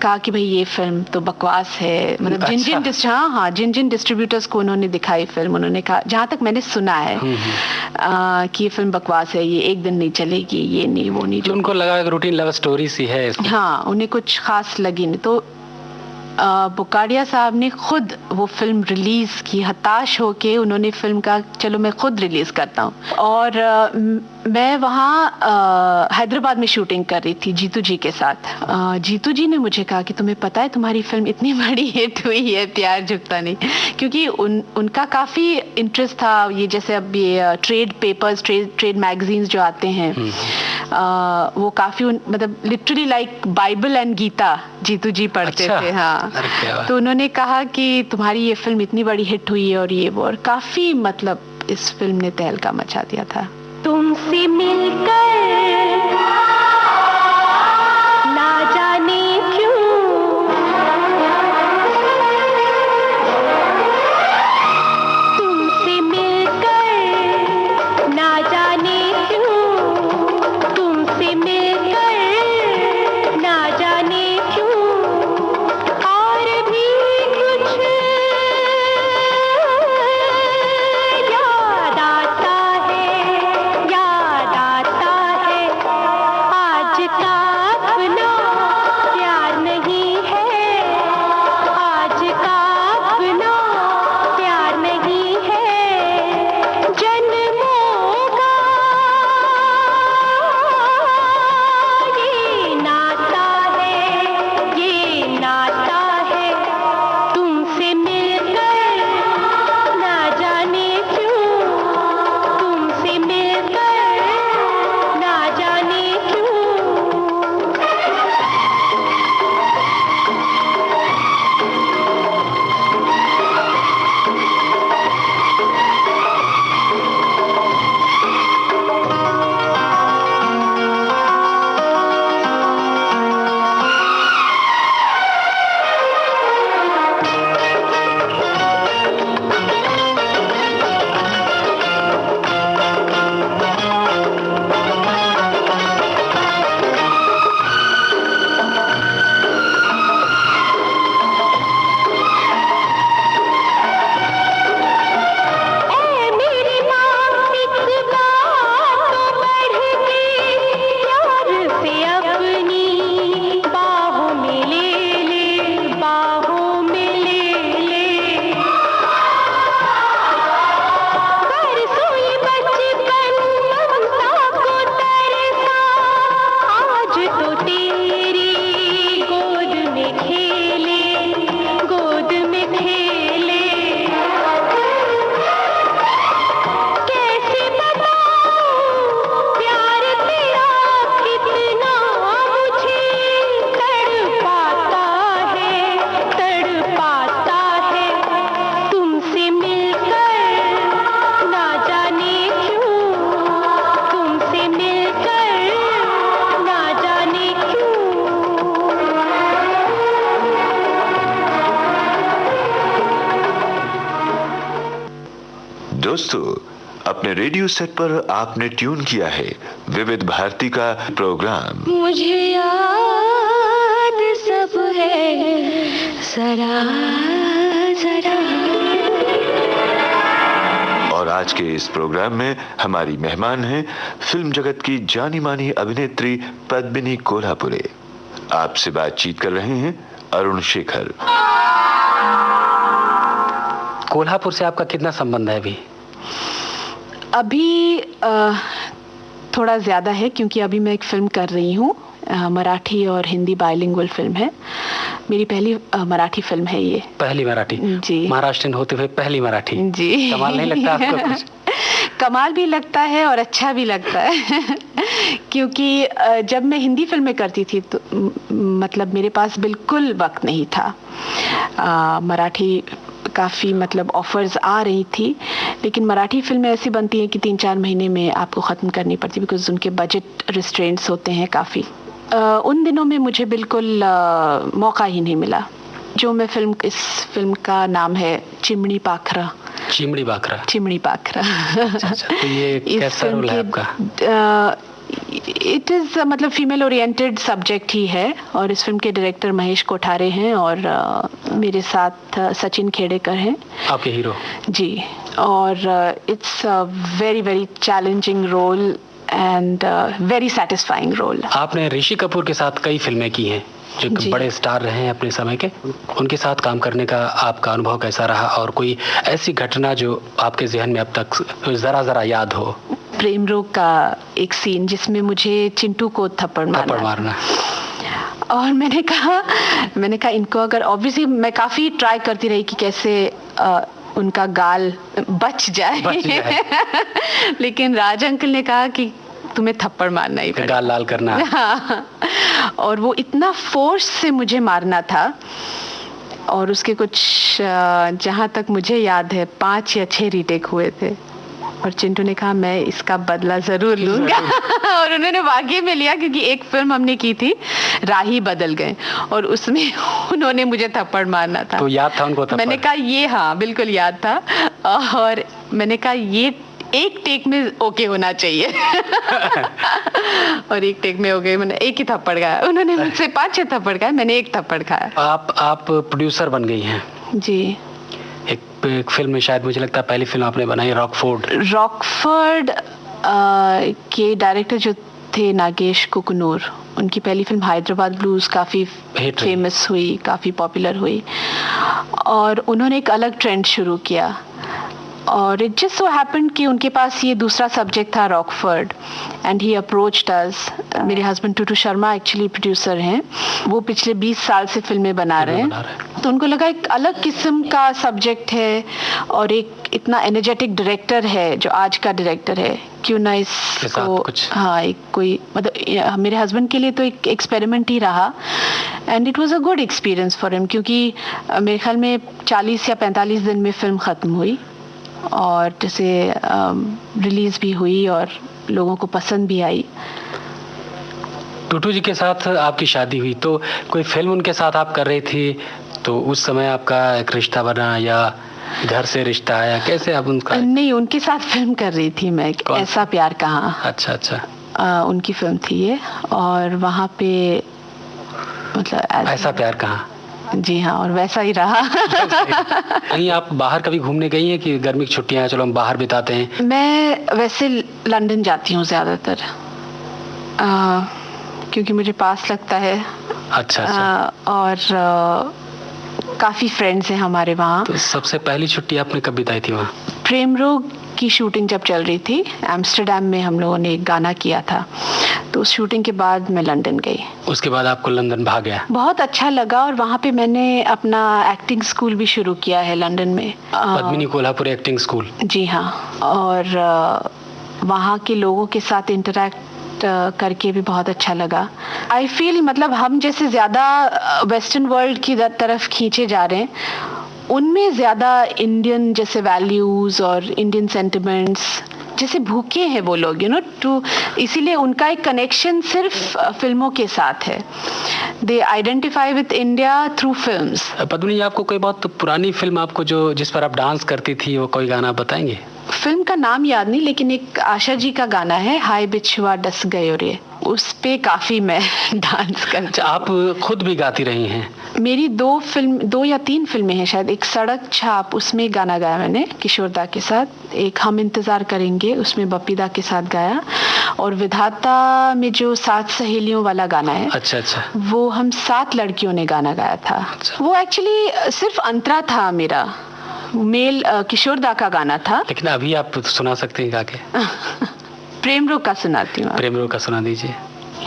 Speaker 3: कहा कि भाई ये फिल्म तो बकवास है। मतलब जिन जिन डिस्ट्रीब्यूटर्स को उन्होंने दिखाई फिल्म, उन्होंने कहा, जहाँ तक मैंने सुना है कि ये फिल्म बकवास है, ये एक दिन नहीं चलेगी, ये नहीं वो नहीं।
Speaker 4: उनको लगा रूटीन लव स्टोरी सी है इसमें।
Speaker 3: हाँ, उन्हें कुछ खास लगी नहीं। तो पोकाड़िया साहब ने खुद वो फिल्म रिलीज की, हताश होके उन्होंने फिल्म का चलो मैं खुद रिलीज करता हूँ। और मैं वहाँ हैदराबाद में शूटिंग कर रही थी जीतू जी के साथ। जीतू जी ने मुझे कहा कि तुम्हें पता है तुम्हारी फिल्म इतनी बड़ी हिट हुई है, प्यार झुकता नहीं, क्योंकि उनका काफ़ी इंटरेस्ट था ये, जैसे अब ये ट्रेड पेपर्स, ट्रेड मैगजीन्स जो आते हैं, वो काफ़ी मतलब literally like Bible and Gita Jeetu ji पढ़ते थे। हाँ, तो उन्होंने कहा कि तुम्हारी ये फिल्म इतनी बड़ी हिट हुई है और ये वो, और काफ़ी मतलब इस फिल्म ने तहलका मचा दिया था।
Speaker 2: तुमसे मिलकर ना जाने क्यों, तुमसे मिलकर ना जाने क्यों, तुमसे मिलकर ना जाने क्यों, और भी कुछ याद आता है, याद आता है।
Speaker 1: दोस्तों, अपने रेडियो सेट पर आपने ट्यून किया है विविध भारती का प्रोग्राम
Speaker 2: मुझे याद सब है जरा जरा।
Speaker 1: और आज के इस प्रोग्राम में हमारी मेहमान हैं फिल्म जगत की जानी मानी अभिनेत्री पद्मिनी कोल्हापुरे। आपसे बातचीत कर रहे हैं अरुण शेखर।
Speaker 4: कोल्हापुर से आपका कितना संबंध है
Speaker 3: अभी थोड़ा ज़्यादा है, क्योंकि अभी मैं एक फ़िल्म कर रही हूँ, मराठी और हिंदी बाइलिंगुअल फिल्म है। मेरी पहली मराठी फिल्म है ये।
Speaker 4: पहली मराठी?
Speaker 3: जी।
Speaker 4: महाराष्ट्र होते हुए पहली मराठी?
Speaker 3: जी।
Speaker 4: कमाल नहीं लगता आपको कुछ?
Speaker 3: कमाल भी लगता है और अच्छा भी लगता है क्योंकि जब मैं हिंदी फिल्में करती थी तो मतलब मेरे पास बिल्कुल वक्त नहीं था। मराठी काफ़ी मतलब ऑफर्स आ रही थी, लेकिन मराठी फिल्में ऐसी बनती हैं कि 3-4 महीने में आपको ख़त्म करनी पड़ती है, बिकॉज उनके बजट रिस्ट्रेंट्स होते हैं काफ़ी। उन दिनों में मुझे बिल्कुल मौका ही नहीं मिला। जो मैं इस फिल्म का नाम है चिमनी पाखरा।
Speaker 4: चिमनी पाखरा? चिमनी
Speaker 3: पाखरा।
Speaker 4: अच्छा, तो ये कैसा रोल है आपका?
Speaker 3: इट इज़ मतलब फीमेल ओरिएंटेड सब्जेक्ट ही है, और इस फिल्म के डायरेक्टर महेश कोठारे हैं और मेरे साथ सचिन खेड़ेकर हैं,
Speaker 4: आपके हीरो। जी।
Speaker 3: और it's a very very challenging role and very satisfying role.
Speaker 4: आपने ऋषि कपूर के साथ कई फिल्में की हैं जो बड़े स्टार रहे हैं अपने समय के, उनके साथ काम करने का आपका अनुभव कैसा रहा, और कोई ऐसी घटना जो आपके जहन में अब तक जरा याद हो?
Speaker 3: प्रेम रोग का एक सीन जिसमें मुझे चिंटू को थप्पड़ मारना, और मैंने कहा इनको अगर ऑब्वियसली मैं काफ़ी ट्राई करती रही कि कैसे उनका गाल बच जाए। लेकिन राज अंकल ने कहा कि तुम्हें थप्पड़ मारना ही पड़ेगा,
Speaker 4: गाल लाल करना।
Speaker 3: हाँ। और वो इतना फोर्स से मुझे मारना था, और उसके कुछ जहाँ तक मुझे याद है 5 या 6 रीटेक हुए थे, और चिंटू ने कहा मैं इसका बदला जरूर लूंगा। और उन्होंने वाकई में लिया, क्योंकि एक फिल्म हमने की थी राही बदल गए, और उसमें उन्होंने मुझे थप्पड़ मारना था।
Speaker 4: तो याद था उनको थप्पड़?
Speaker 3: मैंने कहा ये, हाँ बिल्कुल याद था, और मैंने कहा ये एक टेक में ओके होना चाहिए। और एक टेक में हो गए, मैंने एक ही थप्पड़ खाया। उन्होंने मुझसे 5-6 थप्पड़ खाए, मैंने एक थप्पड़ खाया।
Speaker 4: आप प्रोड्यूसर बन गई हैं?
Speaker 3: जी।
Speaker 4: एक फिल्म में शायद मुझे लगता है पहली फिल्म आपने बनाई
Speaker 3: रॉकफोर्ड के डायरेक्टर जो थे नागेश कुकनूर, उनकी पहली फिल्म हैदराबाद ब्लूज काफ़ी फेमस हुई, काफ़ी पॉपुलर हुई, और उन्होंने एक अलग ट्रेंड शुरू किया। और इट जस्ट सो हैपेंड कि उनके पास ये दूसरा सब्जेक्ट था रॉकफोर्ड, एंड ही अप्रोच्ड अस। मेरे हस्बैंड टूटू शर्मा एक्चुअली प्रोड्यूसर हैं, वो पिछले 20 साल से फिल्में बना रहे हैं, तो उनको लगा एक अलग किस्म का सब्जेक्ट है, और एक इतना एनर्जेटिक डायरेक्टर है जो आज का डायरेक्टर है, क्यों ना इसको हाँ एक कोई मतलब मेरे हस्बैंड के लिए तो एक एक्सपेरिमेंट ही रहा, and it was a good experience for him, क्योंकि मेरे ख्याल में 40 या 45 दिन में फिल्म ख़त्म हुई, और जैसे रिलीज भी हुई और लोगों को पसंद भी आई।
Speaker 4: टूटू जी के साथ आपकी शादी हुई, तो कोई फिल्म उनके साथ आप कर रही थी, तो उस समय आपका एक रिश्ता बना या घर से रिश्ता आया, कैसे आप उनका?
Speaker 3: नहीं, उनके साथ फिल्म कर रही थी मैं, ऐसा प्यार कहाँ।
Speaker 4: अच्छा।
Speaker 3: उनकी फिल्म थी ये, और वहाँ पे मतलब
Speaker 4: ऐसा प्यार कहाँ?
Speaker 3: जी हाँ, और वैसा ही रहा।
Speaker 4: कहीं आप बाहर कभी घूमने गई हैं कि गर्मी की छुट्टियां हैं, चलो हम बाहर बिताते हैं?
Speaker 3: मैं वैसे लंदन जाती हूँ ज़्यादातर, क्योंकि मुझे पास लगता है।
Speaker 4: अच्छा।
Speaker 3: और काफ़ी फ्रेंड्स हैं हमारे वहाँ।
Speaker 4: तो सबसे पहली छुट्टी आपने कब बिताई थी वहाँ?
Speaker 3: प्रेम रोग की शूटिंग जब चल रही थी एम्स्टर्डम में, हम लोगों ने एक गाना किया था, तो उस शूटिंग के बाद मैं लंदन गई।
Speaker 4: उसके बाद आपको लंदन भाग गया?
Speaker 3: बहुत अच्छा लगा, और वहाँ पे मैंने अपना एक्टिंग स्कूल भी शुरू किया है लंदन में,
Speaker 4: पद्मिनी कोल्हापुर एक्टिंग स्कूल।
Speaker 3: जी हाँ, और वहाँ के लोगों के साथ इंटरैक्ट करके भी बहुत अच्छा लगा। आई फील मतलब हम जैसे ज़्यादा वेस्टर्न वर्ल्ड की तरफ खींचे जा रहे हैं, उनमें ज़्यादा इंडियन जैसे वैल्यूज़ और इंडियन सेंटिमेंट्स जैसे भूखे हैं वो लोग, यू नो, टू, इसीलिए उनका एक कनेक्शन सिर्फ फिल्मों के साथ है। They identify with India through films.
Speaker 4: Padmini, आपको कोई बहुत पुरानी फिल्म आपको जिस पर आप डांस करती थी, वो कोई गाना बताएंगे?
Speaker 3: फिल्म का नाम याद नहीं, लेकिन एक आशा जी का गाना है, हाय बिछुआ डस गयो रे, उस पे काफी मैं डांस करती।
Speaker 4: आप खुद भी गाती रही हैं?
Speaker 3: मेरी 2 या 3 फिल्में हैं शायद। एक सड़क छाप, उसमें गाना गाया मैंने किशोर दा के साथ। एक हम इंतजार करेंगे, उसमें बप्पी दा के साथ गाया। और विधाता में जो 7 सहेलियों वाला गाना है,
Speaker 4: अच्छा अच्छा,
Speaker 3: वो हम 7 लड़कियों ने गाना गाया था।
Speaker 4: अच्छा।
Speaker 3: वो एक्चुअली सिर्फ अंतरा था मेरा, मेल किशोर दा का गाना था।
Speaker 4: लेकिन अभी आप सुना सकते हैं गा के।
Speaker 3: प्रेम रोग का सुनाती हूँ।
Speaker 4: प्रेम रोग का सुना दीजिए।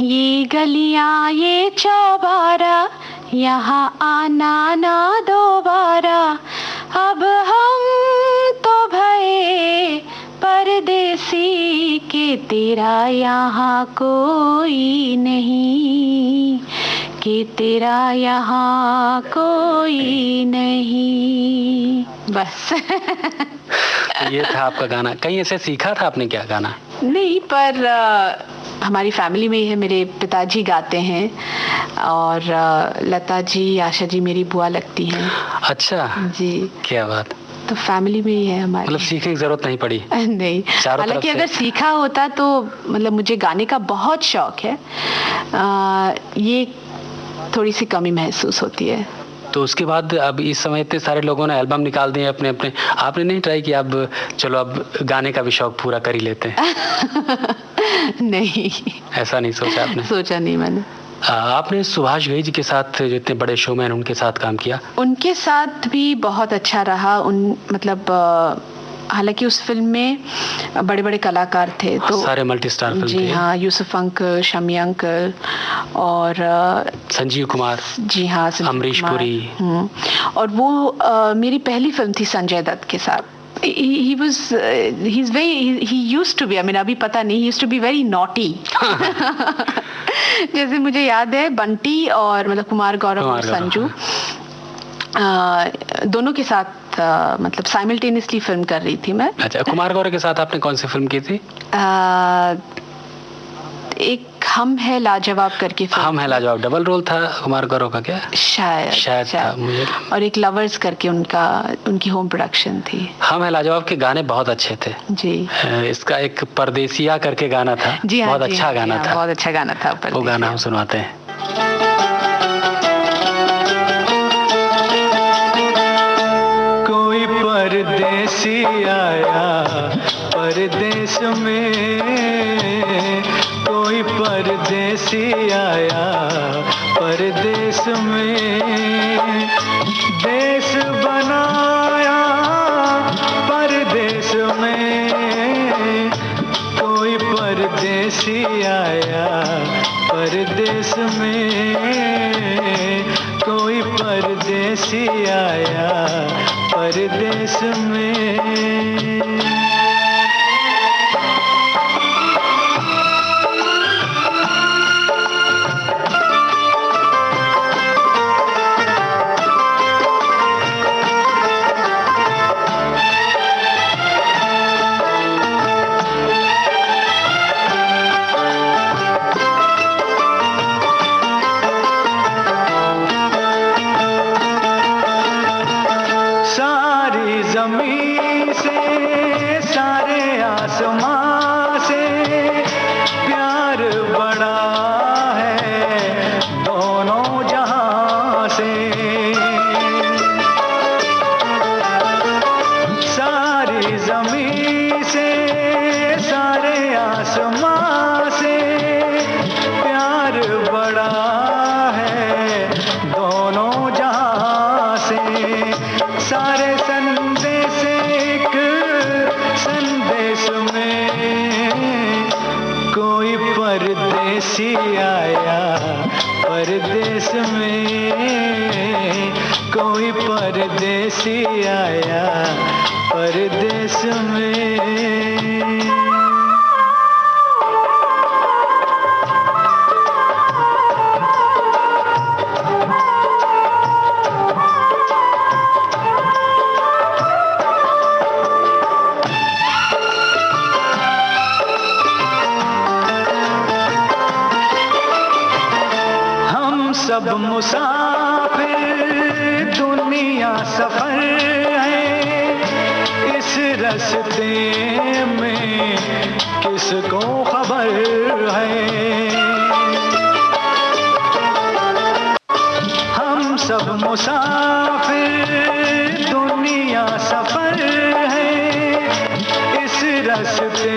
Speaker 3: ये गलियां ये चौबारा, यहाँ आना ना दोबारा, अब हम तो भये परदेसी के तेरा यहाँ कोई नहीं, कि तेरा यहाँ कोई नहीं। बस।
Speaker 4: ये था आपका गाना। कहीं ऐसे सीखा था आपने क्या गाना?
Speaker 3: नहीं, पर हमारी फैमिली में ही है। मेरे पिताजी गाते हैं और लता जी, आशा जी मेरी बुआ लगती हैं।
Speaker 4: अच्छा
Speaker 3: जी,
Speaker 4: क्या बात।
Speaker 3: तो फैमिली में ही है हमारी।
Speaker 4: मतलब सीखने की जरूरत नहीं पड़ी?
Speaker 3: नहीं, हालांकि अगर सीखा होता तो मतलब मुझे गाने का बहुत शौक है। ये थोड़ी सी कमी महसूस होती है।
Speaker 4: तो उसके बाद अब इस समय इतने सारे लोगों ने एल्बम निकाल दिए अपने अपने, आपने नहीं ट्राई किया अब चलो अब गाने का भी शौक पूरा कर ही लेते हैं?
Speaker 3: नहीं,
Speaker 4: ऐसा नहीं सोचा आपने?
Speaker 3: सोचा नहीं मैंने।
Speaker 4: आपने सुभाष घई जी के साथ जो इतने बड़े शोमैन उनके साथ काम किया? उनके
Speaker 3: साथ भी बहुत अच्छा रहा। मतलब हालांकि उस फिल्म में बड़े बड़े कलाकार थे, तो
Speaker 4: सारे मल्टी स्टार फिल्म
Speaker 3: जी हाँ, यूसुफ अंकल, शमी अंकल और
Speaker 4: संजीव कुमार, जी हाँ, अमरीश पुरी।
Speaker 3: और वो मेरी पहली फिल्म थी संजय दत्त के साथ। He used to be, I mean, अभी पता नहीं, he used to be very naughty. जैसे मुझे याद है बंटी और मतलब कुमार गौरव और संजू दोनों के साथ मतलब साइमल्टेनियसली फिल्म कर रही थी मैं।
Speaker 4: अच्छा, कुमार गौरव के साथ आपने कौन सी फिल्म की थी?
Speaker 3: एक हम है लाजवाब करके फिल्म।
Speaker 4: हम है लाजवाब डबल रोल था कुमार गौरव का क्या? शायद था मुझे।
Speaker 3: और एक लवर्स करके उनकी होम प्रोडक्शन थी।
Speaker 4: हम है लाजवाब के गाने बहुत अच्छे थे जी। इसका एक परदेसिया करके गाना था जी, बहुत अच्छा गाना था,
Speaker 3: बहुत अच्छा गाना था।
Speaker 4: वो गाना हम सुनवाते हैं।
Speaker 5: कोई परदेसी आया परदेश में, कोई परदेसी आया परदेश में, देश बनाया परदेश में, कोई परदेसी आया परदेश में, कोई परदेसी आया परदेश में। परदेसी आया परदेश में। हम सब मुसाफिर दुनिया सफर है, इस रास्ते में किसको खबर है। हम सब मुसाफिर, दुनिया सफर है, इस रास्ते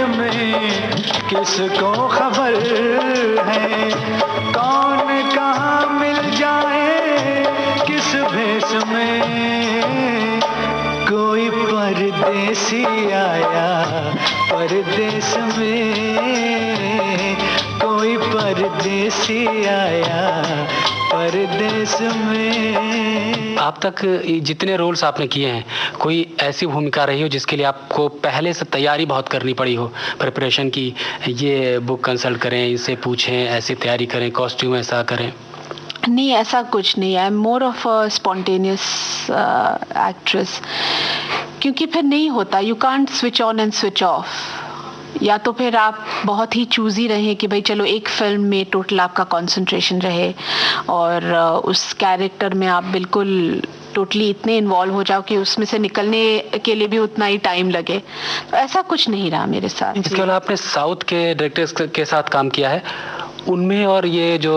Speaker 5: में किसको खबर है। कौन कहाँ मिल जाए किस भेष में, कोई परदेसी आया परदेश में, कोई परदेसी आया परदेश में।
Speaker 4: आप तक जितने रोल्स आपने किए हैं, कोई ऐसी भूमिका रही हो जिसके लिए आपको पहले से तैयारी बहुत करनी पड़ी हो, प्रिपरेशन की, ये बुक कंसल्ट करें, इसे पूछें, ऐसी तैयारी करें, कॉस्ट्यूम ऐसा करें?
Speaker 3: नहीं, ऐसा कुछ नहीं। I am more of a spontaneous actress, क्योंकि फिर नहीं होता, you can't switch on and switch off. या तो फिर आप बहुत ही चूजी रहें कि भाई चलो एक फिल्म में टोटल आपका कंसंट्रेशन रहे और उस कैरेक्टर में आप बिल्कुल टोटली इतने इन्वॉल्व हो जाओ कि उसमें से निकलने के लिए भी उतना ही टाइम लगे। तो ऐसा कुछ नहीं रहा मेरे साथ।
Speaker 4: इसके अलावा आपने साउथ के डायरेक्टर्स के साथ काम किया है, उनमें और ये जो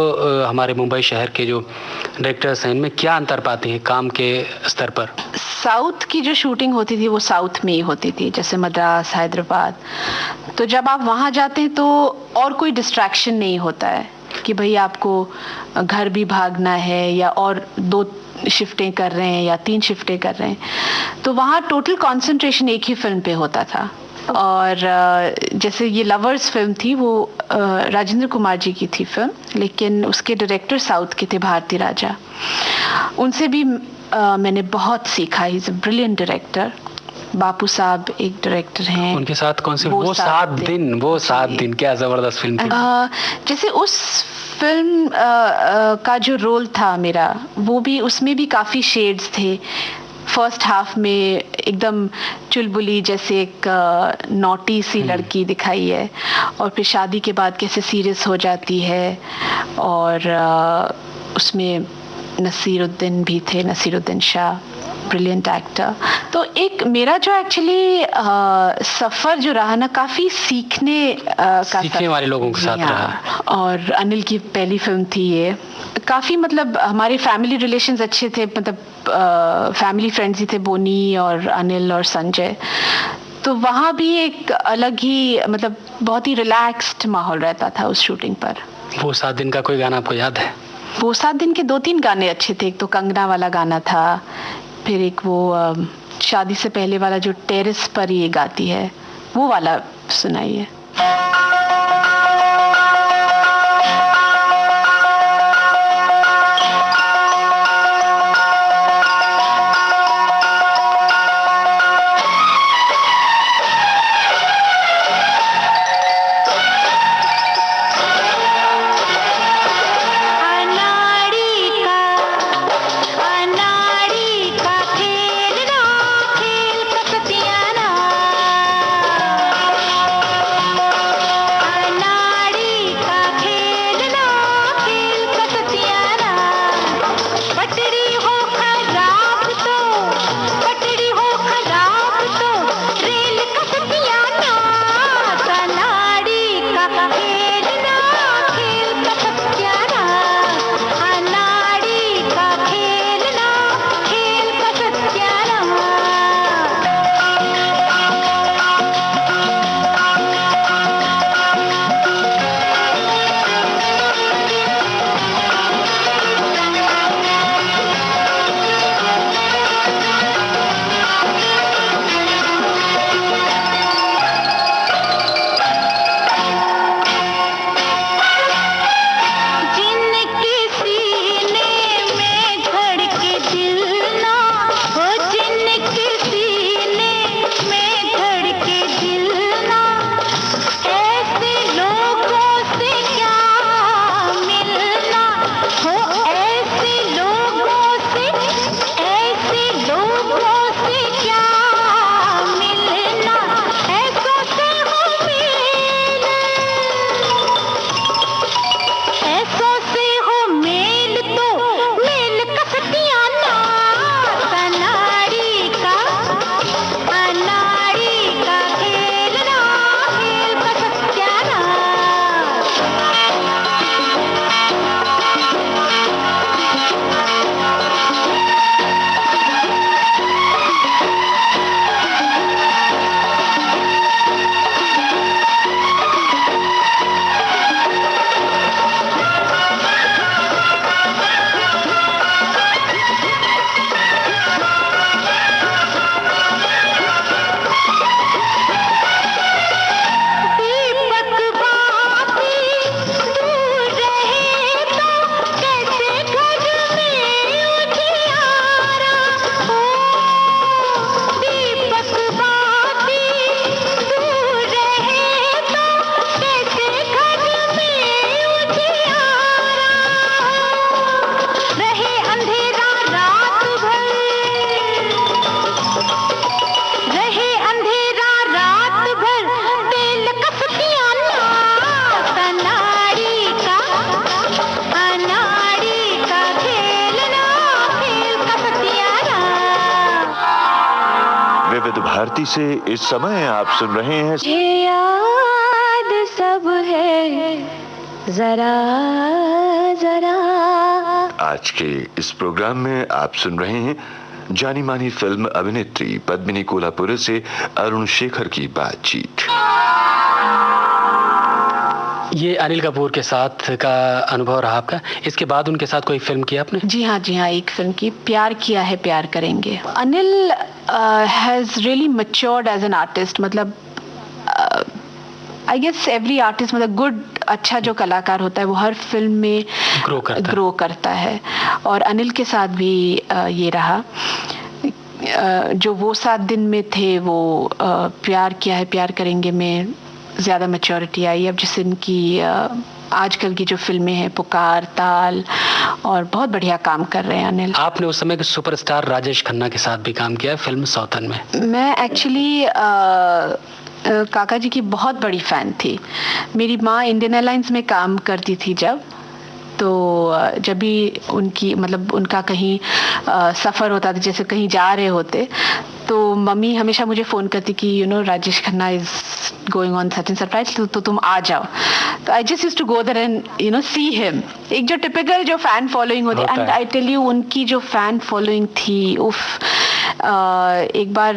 Speaker 4: हमारे मुंबई शहर के जो डायरेक्टर्स हैं, इनमें क्या अंतर पाते हैं काम के स्तर पर?
Speaker 3: साउथ की जो शूटिंग होती थी वो साउथ में ही होती थी, जैसे मद्रास, हैदराबाद। तो जब आप वहाँ जाते हैं तो और कोई डिस्ट्रैक्शन नहीं होता है कि भाई आपको घर भी भागना है या और 2 शिफ्टें कर रहे हैं या 3 शिफ्टें कर रहे हैं। तो वहाँ टोटल कंसंट्रेशन एक ही फिल्म पे होता था। और जैसे ये लवर्स फिल्म थी, वो राजेंद्र कुमार जी की थी फिल्म, लेकिन उसके डायरेक्टर साउथ के थे, भारती राजा। उनसे भी मैंने बहुत सीखा। He is a brilliant director. Bapu Saheb एक डायरेक्टर हैं।
Speaker 4: उनके साथ कौन सी? वो 7 दिन क्या जबरदस्त फिल्म थी।
Speaker 3: जैसे उस फिल्म का जो रोल था मेरा, वो भी, उसमें भी काफ़ी शेड्स थे। फर्स्ट हाफ में एकदम चुलबुली जैसे एक नॉटी सी लड़की दिखाई है, और फिर शादी के बाद कैसे सीरियस हो जाती है। और उसमें नसीरुद्दीन भी थे, नसीरुद्दीन शाह, ब्रिलियंट एक्टर। तो एक मेरा जो एक्चुअली सफ़र जो रहा ना, काफ़ी सीखने
Speaker 4: वाले लोगों के साथ रहा।
Speaker 3: और अनिल की पहली फिल्म थी ये। काफ़ी मतलब हमारे फैमिली रिलेशंस अच्छे थे, मतलब फैमिली फ्रेंड्स ही थे, बोनी और अनिल और संजय। तो वहाँ भी एक अलग ही, मतलब बहुत ही रिलैक्स्ड माहौल रहता था उस शूटिंग पर।
Speaker 4: वो 7 दिन का कोई गाना आपको याद है?
Speaker 3: वो 7 दिन के 2-3 गाने अच्छे थे। एक तो कंगना वाला गाना था, फिर एक वो शादी से पहले वाला जो टेरेस पर ये गाती है, वो वाला सुनाइए।
Speaker 1: भारती से इस समय आप सुन रहे हैं
Speaker 2: मुझे याद सब है जरा जरा।
Speaker 1: आज के इस प्रोग्राम में आप सुन रहे हैं जानी मानी फिल्म अभिनेत्री पद्मिनी कोल्हापुरे से अरुण शेखर की बातचीत।
Speaker 4: ये अनिल कपूर के साथ का अनुभव रहा आपका। इसके बाद उनके साथ कोई फिल्म की आपने?
Speaker 3: जी हाँ, एक फिल्म की, प्यार किया है प्यार करेंगे। Anil has really matured as an artist. मतलब आई गेस एवरी आर्टिस्ट, मतलब गुड, अच्छा जो कलाकार होता है वो हर फिल्म में ग्रो करता है। और अनिल के साथ भी ये रहा। जो वो 7 दिन में थे, वो प्यार किया है प्यार करेंगे में ज़्यादा मैच्योरिटी आई। अब जैसे इनकी आजकल की जो फिल्में हैं, पुकार, ताल, और बहुत बढ़िया काम कर रहे हैं अनिल।
Speaker 4: आपने उस समय के सुपरस्टार राजेश खन्ना के साथ भी काम किया है फिल्म सौतन में।
Speaker 3: मैं एक्चुअली काका जी की बहुत बड़ी फ़ैन थी। मेरी माँ इंडियन एयरलाइंस में काम करती थी जब भी उनका कहीं सफ़र होता था, जैसे कहीं जा रहे होते, तो मम्मी हमेशा मुझे फ़ोन करती कि Rajesh Khanna is going on such and surprise, तो तुम आ जाओ। तो I just used to go there and see him. एक जो टिपिकल जो फ़ैन फॉलोइंग होती है, एंड आई टेल यू उनकी जो फ़ैन फॉलोइंग थी, उफ। एक बार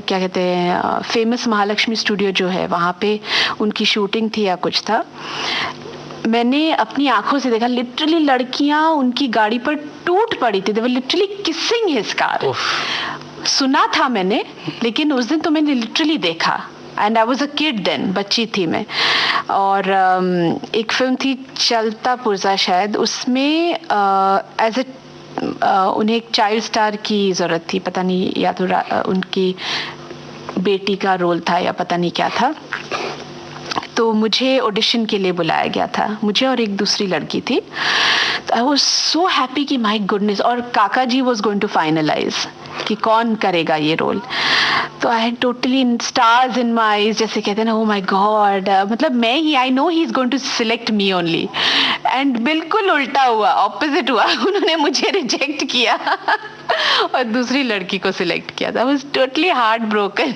Speaker 3: क्या कहते हैं, फेमस महालक्ष्मी स्टूडियो जो है, वहाँ पे उनकी शूटिंग थी या कुछ था। मैंने अपनी आंखों से देखा, लिटरली लड़कियां उनकी गाड़ी पर टूट पड़ी थी। They were literally kissing his car. सुना था मैंने, लेकिन उस दिन तो मैंने लिटरली देखा। And I was a kid then, बच्ची थी मैं। और एक फिल्म थी चलता पुर्जा शायद, उसमें एज ए उन्हें एक चाइल्ड स्टार की ज़रूरत थी, पता नहीं, या तो उनकी बेटी का रोल था या पता नहीं क्या था। तो मुझे ऑडिशन के लिए बुलाया गया था, मुझे और एक दूसरी लड़की थी। तो आई वाज सो हैप्पी कि माय गुडनेस, और Kaka ji was going to finalise कि कौन करेगा ये रोल। तो I had totally stars in my eyes, जैसे कहते हैं ना, ओ माय गॉड, मतलब मैं ही, I know he is going to select me only. And बिल्कुल उल्टा हुआ, ऑपोजिट हुआ। उन्होंने मुझे रिजेक्ट किया और दूसरी लड़की को सिलेक्ट किया था। I was totally heart broken.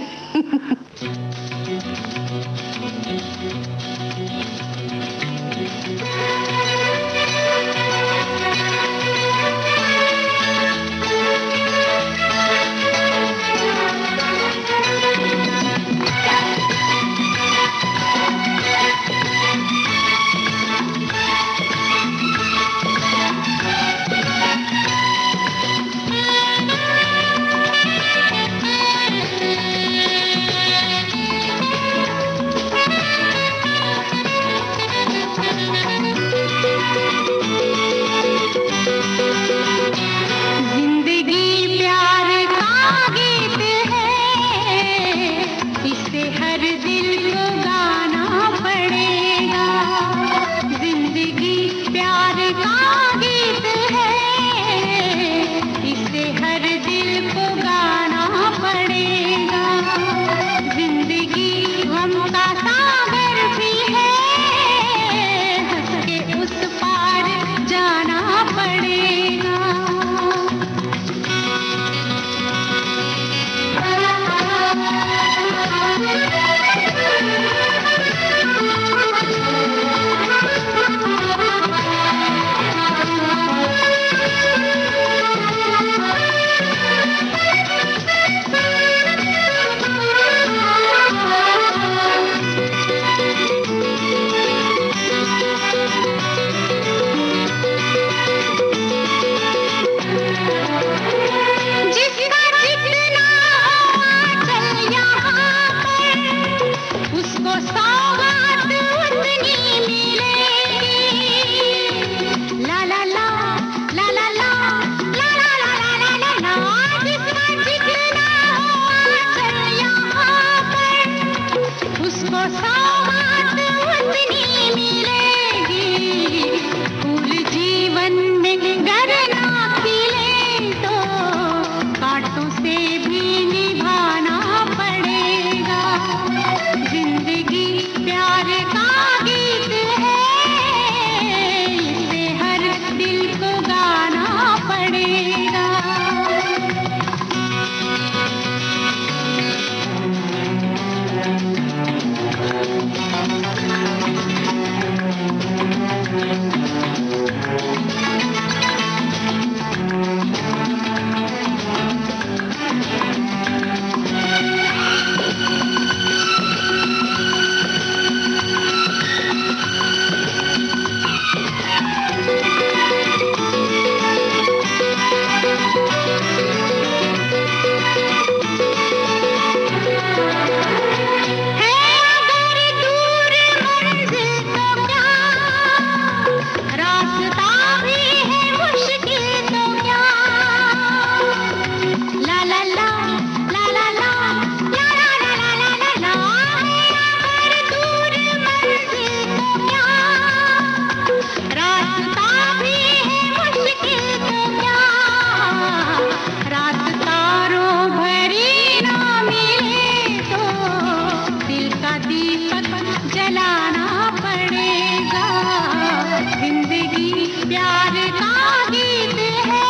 Speaker 2: प्यार का गीत है,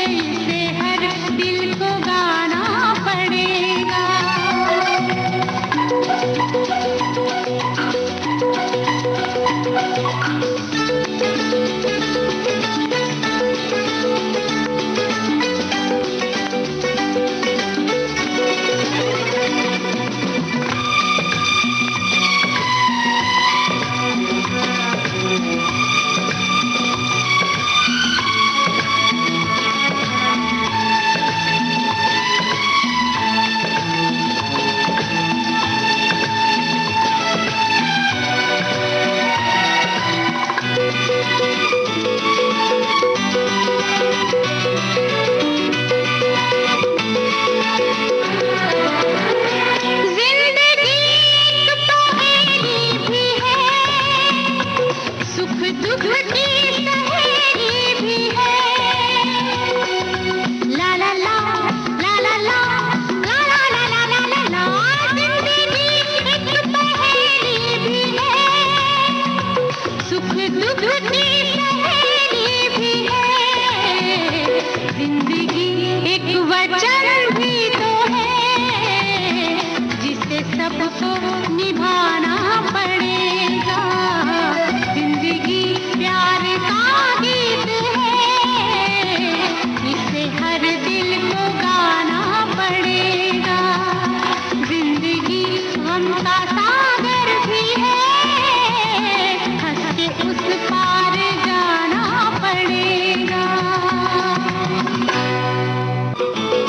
Speaker 2: इसे हर दिल को गाना पड़ेगा।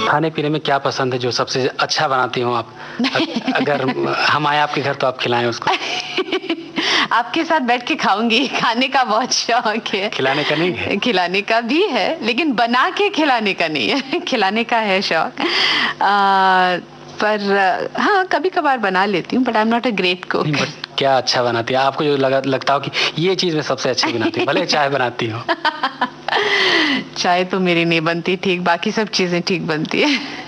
Speaker 4: खाने पीने में क्या पसंद है जो सबसे अच्छा बनाती हो आप? अगर हम आए आपके घर तो आप खिलाएं उसको।
Speaker 3: आपके साथ बैठ के खाऊंगी। खाने का बहुत शौक है।
Speaker 4: खिलाने का नहीं है?
Speaker 3: खिलाने का भी है, लेकिन बना के खिलाने का नहीं है। खिलाने का है शौक। पर हाँ, कभी कभार बना लेती हूँ, but I am not a great cook.
Speaker 4: क्या अच्छा बनाती है आपको जो लगता हो कि ये चीज मैं सबसे अच्छी बनाती हूँ? भले चाय बनाती हूँ।
Speaker 3: चाय तो मेरी नहीं बनती ठीक, बाकी सब चीजें ठीक बनती है।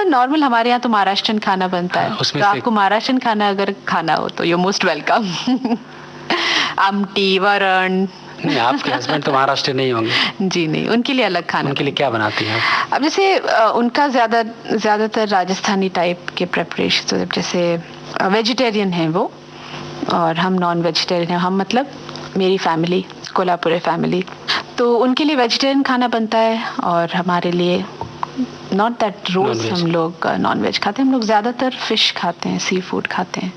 Speaker 3: नॉर्मल हमारे यहाँ तो महाराष्ट्रन खाना बनता है। तो आपको महाराष्ट्रन खाना अगर खाना हो तो यू मोस्ट वेलकम। आमटी, वरण।
Speaker 4: नहीं, आपके हस्बैंड तो महाराष्ट्र नहीं होंगे।
Speaker 3: जी नहीं, उनके लिए अलग खाना।
Speaker 4: उनके लिए क्या बनाती हैं?
Speaker 3: अब जैसे उनका ज्यादातर राजस्थानी टाइप के प्रेपरेशन, तो जैसे वेजिटेरियन है वो और हम नॉन वेजिटेरियन हैं। हम मतलब मेरी फैमिली कोल्हापुरी फैमिली, तो उनके लिए वेजिटेरियन खाना बनता है और हमारे लिए नॉट दैट रोज हम लोग नॉन वेज खाते हैं। हम लोग ज्यादातर फिश खाते हैं, सी फूड खाते हैं।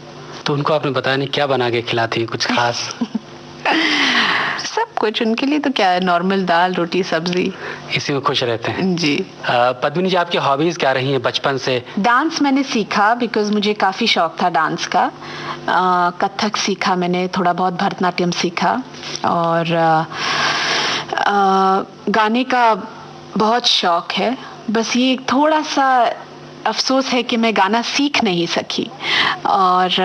Speaker 4: तो उनको आपने बताया नहीं क्या बना के खिलाती है कुछ खास?
Speaker 3: सब कुछ उनके लिए तो क्या है, नॉर्मल दाल रोटी सब्जी,
Speaker 4: इसी में खुश रहते हैं।
Speaker 3: जी।
Speaker 4: पद्मिनी जी, आपकी हॉबीज क्या रही हैं बचपन से? डांस
Speaker 3: मैंने सीखा बिकॉज मुझे काफी शौक था डांस का। कथक सीखा मैंने, थोड़ा बहुत भरतनाट्यम सीखा और गाने का बहुत शौक है। बस ये थोड़ा सा अफसोस है कि मैं गाना सीख नहीं सकी, और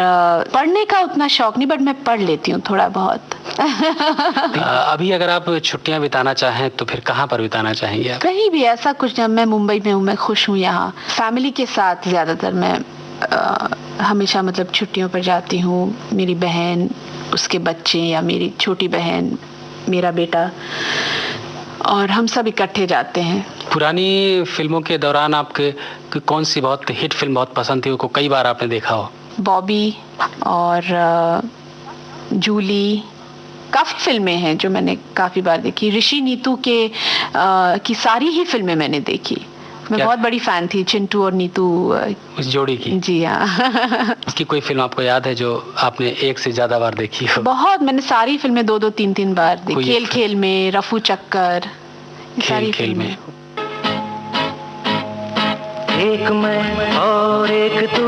Speaker 3: पढ़ने का उतना शौक नहीं, बट मैं पढ़ लेती हूँ थोड़ा बहुत।
Speaker 4: अभी अगर आप छुट्टियां बिताना चाहें तो फिर कहाँ पर बिताना चाहेंगे आप?
Speaker 3: कहीं भी, ऐसा कुछ नहीं। मैं मुंबई में हूँ, मैं खुश हूँ यहाँ। फैमिली के साथ ज्यादातर मैं हमेशा मतलब छुट्टियों पर जाती हूँ। मेरी बहन, उसके बच्चे, या मेरी छोटी बहन, मेरा बेटा, और हम सब इकट्ठे जाते हैं।
Speaker 4: पुरानी फिल्मों के दौरान आपके कौन सी बहुत हिट फिल्म बहुत पसंद थी, उसको कई बार आपने देखा हो?
Speaker 3: बॉबी और जूली, काफी फिल्में हैं जो मैंने काफी बार देखी। ऋषि नीतू की सारी ही फिल्में मैंने देखी। मैं बहुत बड़ी फैन थी चिंटू और नीतू
Speaker 4: उस जोड़ी की।
Speaker 3: जी हाँ।
Speaker 4: इसकी कोई फिल्म आपको याद है जो आपने एक से ज्यादा बार देखी हो?
Speaker 3: बहुत, मैंने सारी फिल्में 2-2 3-3 बार देखी। खेल खेल में, रफू चक्कर, सारी फिल्में।
Speaker 5: एक मैं और एक तू,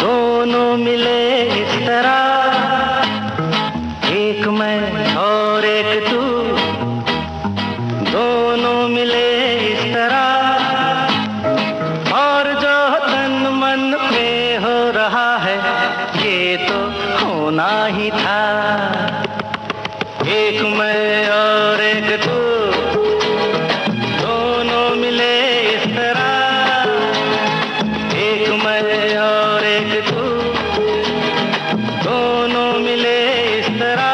Speaker 5: दोनों मिले इस तरह। एक मैं और एक तू, दोनों मिले इस तरह। और जो तन मन में हो रहा है ये तो होना ही था। एक मैं और एक तू, दोनों मिले इस तरह। एक मैं और एक तू, दोनों मिले इस तरह।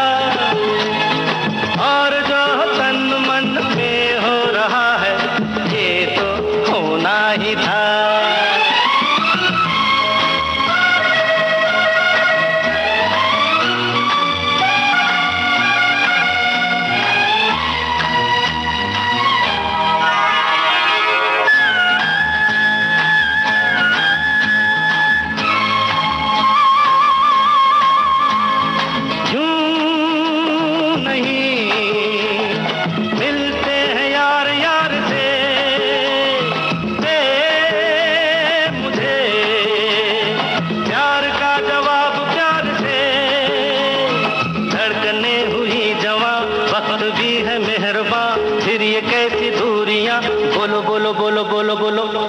Speaker 5: बोलो बोलो बोलो।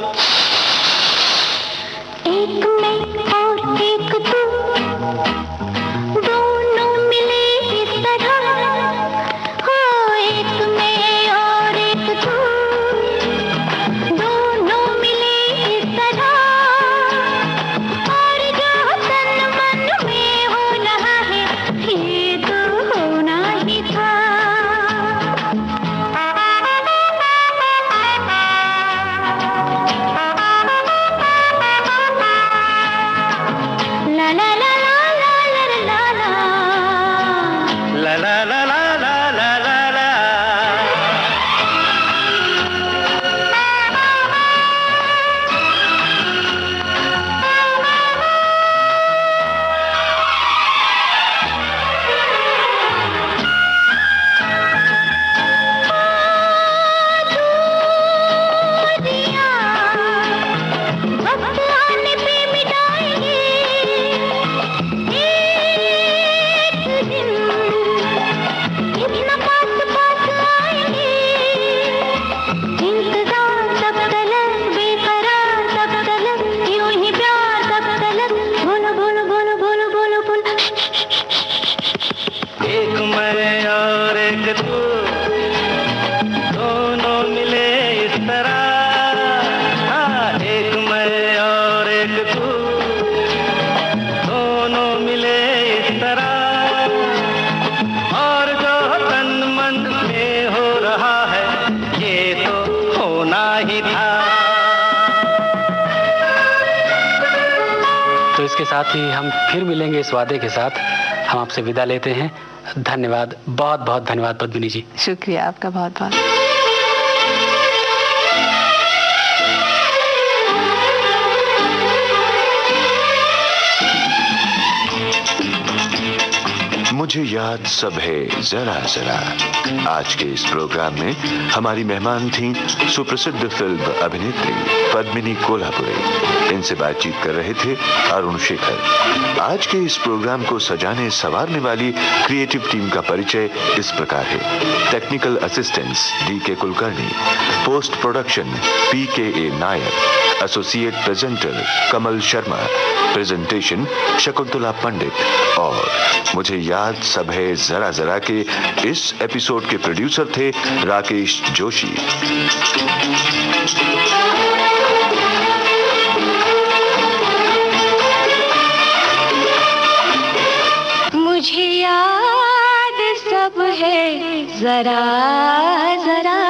Speaker 2: एक मैं और एक तू, दोनों मिले इस तरह, हो एक मैं और एक तू, दोनों मिले इस तरह, और जो तन मन में हो रहा है ये तो होना ही था। La la la la la la la la.
Speaker 5: ला ला ला ला ला ला ला ला।
Speaker 2: दिया वक्त आने पे मिटाएंगे एक दिन, इतना पास पास आएंगे, इंतजार तब तलक, बेकरार तब तलक, यूं ही प्यार तब तलक, बोलो बोलो बोलो बोलो बोलो बोलो।
Speaker 5: एक मैं और एक तू, दोनों मिले इस तरह, हाँ एक मैं और एक तू, दोनों मिले इस तरह, और जो तन मन में हो रहा है ये तो होना ही था।
Speaker 4: तो इसके साथ ही हम फिर मिलेंगे इस वादे के साथ। हम आपसे विदा लेते हैं। धन्यवाद, बहुत बहुत धन्यवाद पद्मिनी जी।
Speaker 3: शुक्रिया आपका बहुत बहुत।
Speaker 1: मुझे याद सब है जरा जरा। आज के इस प्रोग्राम में हमारी मेहमान थीं सुप्रसिद्ध फिल्म अभिनेत्री पद्मिनी कोल्हापुरे। इनसे बातचीत कर रहे थे अरुण शेखर। आज के इस प्रोग्राम को सजाने संवारने वाली क्रिएटिव टीम का परिचय इस प्रकार है। Technical assistance DK Kulkarni, post production PKA Nair, associate presenter Kamal Sharma, presentation Shakuntala Pandit. और मुझे याद सब है जरा जरा के इस एपिसोड के प्रोड्यूसर थे राकेश जोशी।
Speaker 2: मुझे याद सब है जरा जरा।